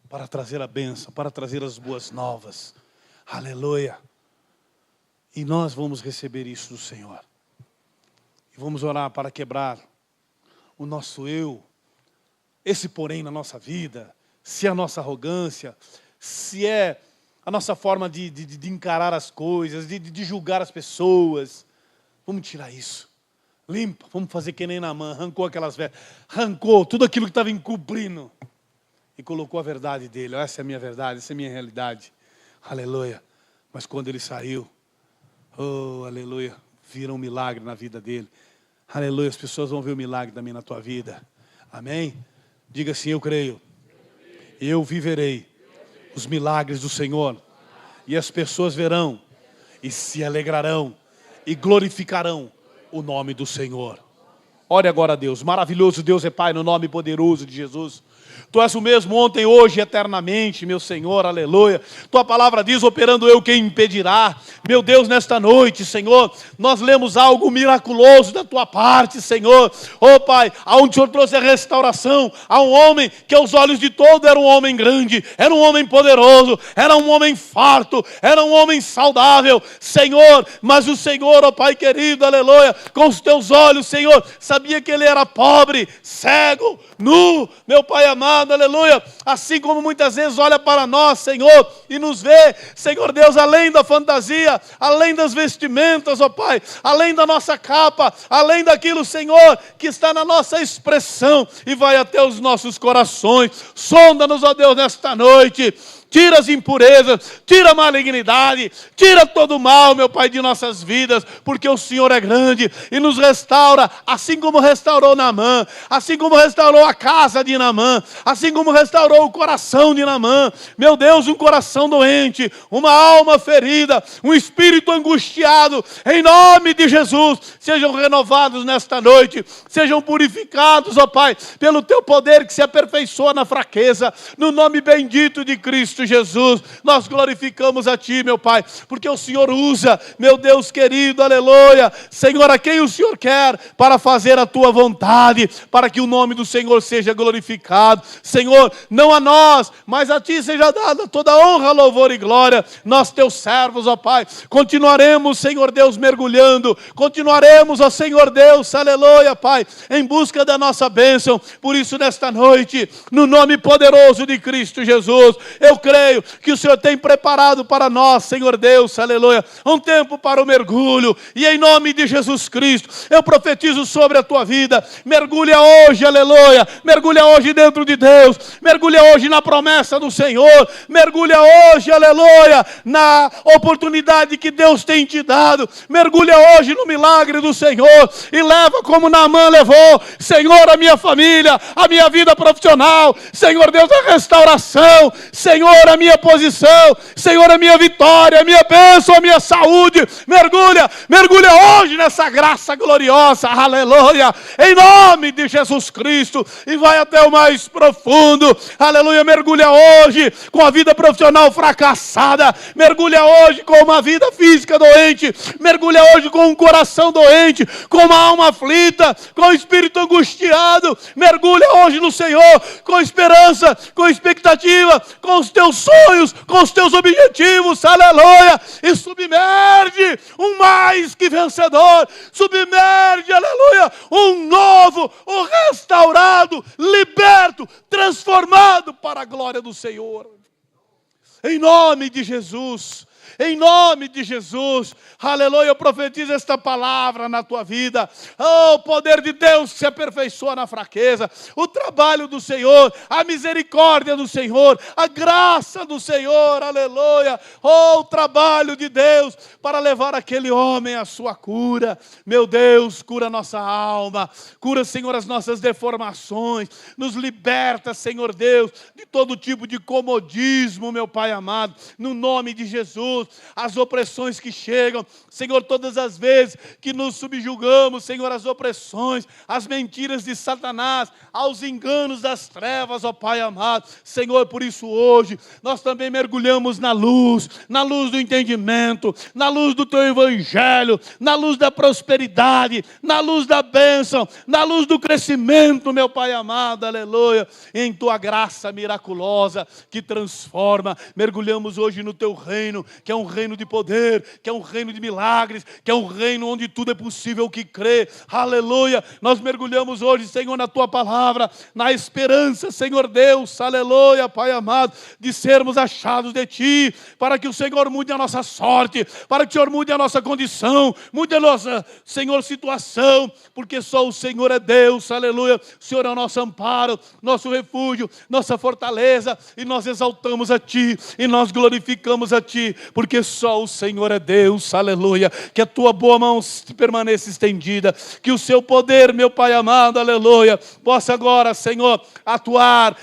Para trazer a bênção, para trazer as boas novas. Aleluia. E nós vamos receber isso do Senhor. E vamos orar para quebrar o nosso eu. Esse porém na nossa vida, se é a nossa arrogância, se é a nossa forma de encarar as coisas, de julgar as pessoas. Vamos tirar isso. Limpa, vamos fazer que nem Naamã, arrancou aquelas vestes, arrancou tudo aquilo que estava encobrindo e colocou a verdade dele. Essa é a minha verdade, essa é a minha realidade. Aleluia. Mas quando ele saiu, oh, aleluia, viram um milagre na vida dele. Aleluia, as pessoas vão ver o milagre também na tua vida. Amém? Diga assim, eu creio. Eu viverei os milagres do Senhor. E as pessoas verão e se alegrarão e glorificarão o nome do Senhor. Ore agora a Deus. Maravilhoso Deus é Pai, no nome poderoso de Jesus. Tu és o mesmo ontem, hoje e eternamente, meu Senhor, aleluia. Tua palavra diz, operando eu, quem impedirá? Meu Deus, nesta noite, Senhor, nós lemos algo miraculoso da Tua parte, Senhor. Oh Pai, aonde o Senhor trouxe a restauração a um homem que aos olhos de todos era um homem grande, era um homem poderoso, era um homem farto, era um homem saudável, Senhor. Mas o Senhor, oh Pai querido, aleluia, com os Teus olhos, Senhor, sabia que ele era pobre, cego, nu, meu Pai amado, aleluia, assim como muitas vezes olha para nós, Senhor, e nos vê, Senhor Deus, além da fantasia, além das vestimentas, ó Pai, além da nossa capa, além daquilo, Senhor, que está na nossa expressão e vai até os nossos corações. Sonda-nos, ó Deus, nesta noite. Tira as impurezas, tira a malignidade, tira todo o mal, meu Pai, de nossas vidas, porque o Senhor é grande e nos restaura, assim como restaurou Naamã, assim como restaurou a casa de Naamã, assim como restaurou o coração de Naamã. Meu Deus, um coração doente, uma alma ferida, um espírito angustiado, em nome de Jesus, sejam renovados nesta noite, sejam purificados, ó Pai, pelo Teu poder que se aperfeiçoa na fraqueza, no nome bendito de Cristo Jesus. Nós glorificamos a Ti, meu Pai, porque o Senhor usa, meu Deus querido, aleluia, Senhor, a quem o Senhor quer para fazer a Tua vontade, para que o nome do Senhor seja glorificado. Senhor, não a nós, mas a Ti seja dada toda honra, louvor e glória. Nós, Teus servos, ó Pai, continuaremos, Senhor Deus, mergulhando, continuaremos, ó Senhor Deus, aleluia, Pai, em busca da nossa bênção. Por isso, nesta noite, no nome poderoso de Cristo Jesus, eu creio que o Senhor tem preparado para nós, Senhor Deus, aleluia, um tempo para o mergulho. E em nome de Jesus Cristo, eu profetizo sobre a tua vida. Mergulha hoje, aleluia. Mergulha hoje dentro de Deus. Mergulha hoje na promessa do Senhor. Mergulha hoje, aleluia, na oportunidade que Deus tem te dado. Mergulha hoje no milagre do Senhor. E leva como Naamã levou, Senhor, a minha família, a minha vida profissional. Senhor Deus, a restauração. Senhor, a minha posição. Senhor, a minha vitória, a minha bênção, a minha saúde. Mergulha, mergulha hoje nessa graça gloriosa, aleluia, em nome de Jesus Cristo, e vai até o mais profundo, aleluia. Mergulha hoje com a vida profissional fracassada, mergulha hoje com uma vida física doente, mergulha hoje com um coração doente, com uma alma aflita, com o espírito angustiado. Mergulha hoje no Senhor com esperança, com expectativa, com os teus sonhos, com os teus objetivos, aleluia, e submerge um mais que vencedor, submerge, aleluia, um novo, um restaurado, liberto, transformado para a glória do Senhor. Em nome de Jesus. Em nome de Jesus, aleluia, eu profetizo esta palavra na tua vida. Oh, o poder de Deus se aperfeiçoa na fraqueza. O trabalho do Senhor, a misericórdia do Senhor, a graça do Senhor, aleluia. Oh, o trabalho de Deus para levar aquele homem à sua cura. Meu Deus, cura nossa alma. Cura, Senhor, as nossas deformações. Nos liberta, Senhor Deus, de todo tipo de comodismo, meu Pai amado. No nome de Jesus. As opressões que chegam, Senhor, todas as vezes que nos subjugamos, Senhor, as opressões, as mentiras de Satanás, aos enganos das trevas, ó Pai amado. Senhor, por isso hoje, nós também mergulhamos na luz do entendimento, na luz do Teu Evangelho, na luz da prosperidade, na luz da bênção, na luz do crescimento, meu Pai amado, aleluia, em Tua graça miraculosa que transforma. Mergulhamos hoje no Teu reino, que é um reino de poder, que é um reino de milagres, que é um reino onde tudo é possível que crê, aleluia. Nós mergulhamos hoje, Senhor, na Tua palavra, na esperança, Senhor Deus, aleluia, Pai amado, de sermos achados de Ti, para que o Senhor mude a nossa sorte, para que o Senhor mude a nossa condição, mude a nossa, Senhor, situação, porque só o Senhor é Deus, aleluia. O Senhor é o nosso amparo, nosso refúgio, nossa fortaleza, e nós exaltamos a Ti, e nós glorificamos a Ti, porque só o Senhor é Deus, aleluia. Que a Tua boa mão permaneça estendida, que o Seu poder, meu Pai amado, aleluia, possa agora, Senhor, atuar.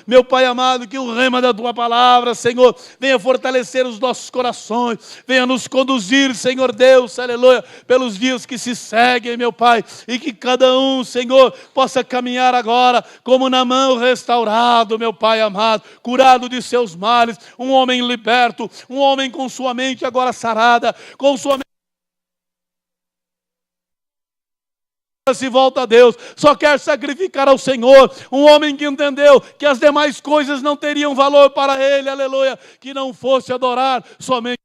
Meu Pai amado, que o rema da Tua palavra, Senhor, venha fortalecer os nossos corações, venha nos conduzir, Senhor Deus, aleluia, pelos dias que se seguem, meu Pai, e que cada um, Senhor, possa caminhar agora como Naamã restaurado, meu Pai amado, curado de seus males, um homem liberto, um homem com sua mente agora sarada, com sua mente se volta a Deus, só quer sacrificar ao Senhor, um homem que entendeu que as demais coisas não teriam valor para ele, aleluia, que não fosse adorar somente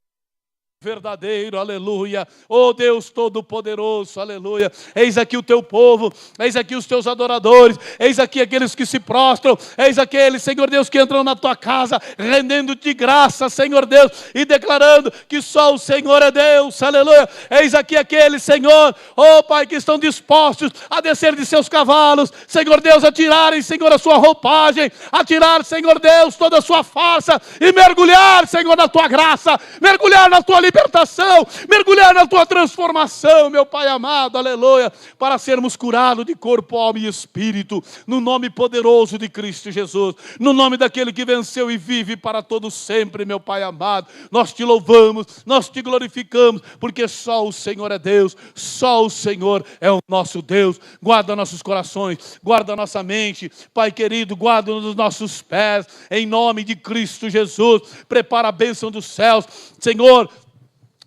verdadeiro, aleluia. Oh Deus Todo-Poderoso, aleluia. Eis aqui o Teu povo, eis aqui os Teus adoradores, eis aqui aqueles que se prostram, eis aqueles, Senhor Deus, que entram na Tua casa, rendendo-Te graça, Senhor Deus, e declarando que só o Senhor é Deus, aleluia. Eis aqui aqueles, Senhor, oh Pai, que estão dispostos a descer de seus cavalos, Senhor Deus, a tirarem, Senhor, a sua roupagem, a tirar, Senhor Deus, toda a sua farsa, e mergulhar, Senhor, na Tua graça, mergulhar na Tua libertação, mergulhar na Tua transformação, meu Pai amado, aleluia, para sermos curados de corpo, alma e espírito, no nome poderoso de Cristo Jesus, no nome daquele que venceu e vive para todo sempre, meu Pai amado. Nós Te louvamos, nós Te glorificamos, porque só o Senhor é Deus, só o Senhor é o nosso Deus. Guarda nossos corações, guarda nossa mente, Pai querido, guarda os nossos pés, em nome de Cristo Jesus. Prepara a bênção dos céus, Senhor.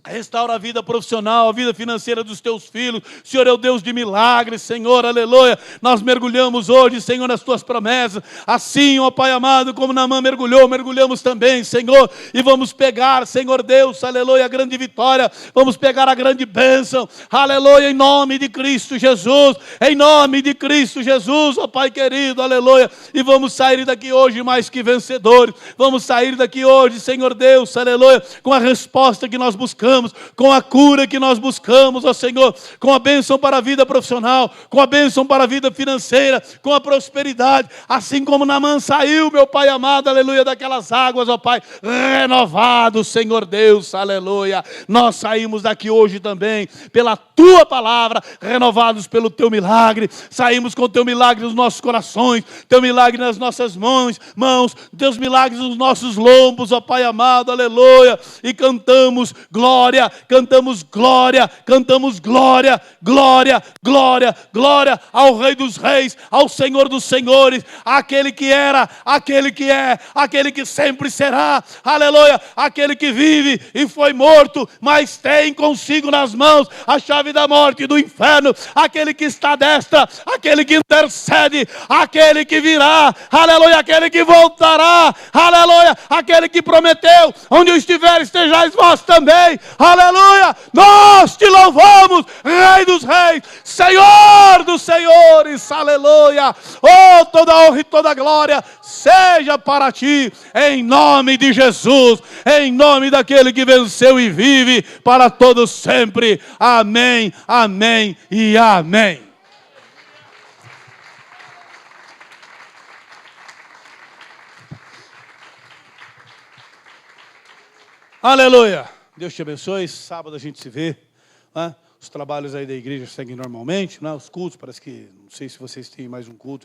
Restaura a vida profissional, a vida financeira dos teus filhos. Senhor é o Deus de milagres, Senhor, aleluia. Nós mergulhamos hoje, Senhor, nas tuas promessas. Assim, ó Pai amado, como Naamã mergulhou, mergulhamos também, Senhor. E vamos pegar, Senhor Deus, aleluia, a grande vitória. Vamos pegar a grande bênção, aleluia, em nome de Cristo Jesus. Em nome de Cristo Jesus, ó Pai querido, aleluia. E vamos sair daqui hoje mais que vencedores. Vamos sair daqui hoje, Senhor Deus, aleluia, com a resposta que nós buscamos, com a cura que nós buscamos, ó Senhor, com a bênção para a vida profissional, com a bênção para a vida financeira, com a prosperidade, assim como Naamã saiu, meu Pai amado, aleluia, daquelas águas, ó Pai, renovado, Senhor Deus, aleluia. Nós saímos daqui hoje também, pela Tua palavra, renovados pelo Teu milagre, saímos com o Teu milagre nos nossos corações, Teu milagre nas nossas mãos, Teus milagres nos nossos lombos, ó Pai amado, aleluia, e cantamos glória, cantamos glória, cantamos glória, glória, glória, glória ao Rei dos Reis, ao Senhor dos Senhores, aquele que era, aquele que é, aquele que sempre será, aleluia, aquele que vive e foi morto, mas tem consigo nas mãos a chave da morte e do inferno, aquele que está à destra, aquele que intercede, aquele que virá, aleluia, aquele que voltará, aleluia, aquele que prometeu, onde eu estiver estejais vós também, aleluia, nós te louvamos, Rei dos Reis, Senhor dos Senhores, aleluia, oh, toda honra e toda glória seja para ti, em nome de Jesus, em nome daquele que venceu e vive para todos sempre, amém, amém e amém. Aleluia. Deus te abençoe. Sábado a gente se vê. Né? Os trabalhos aí da igreja seguem normalmente. Né? Os cultos, parece que, não sei se vocês têm mais um culto.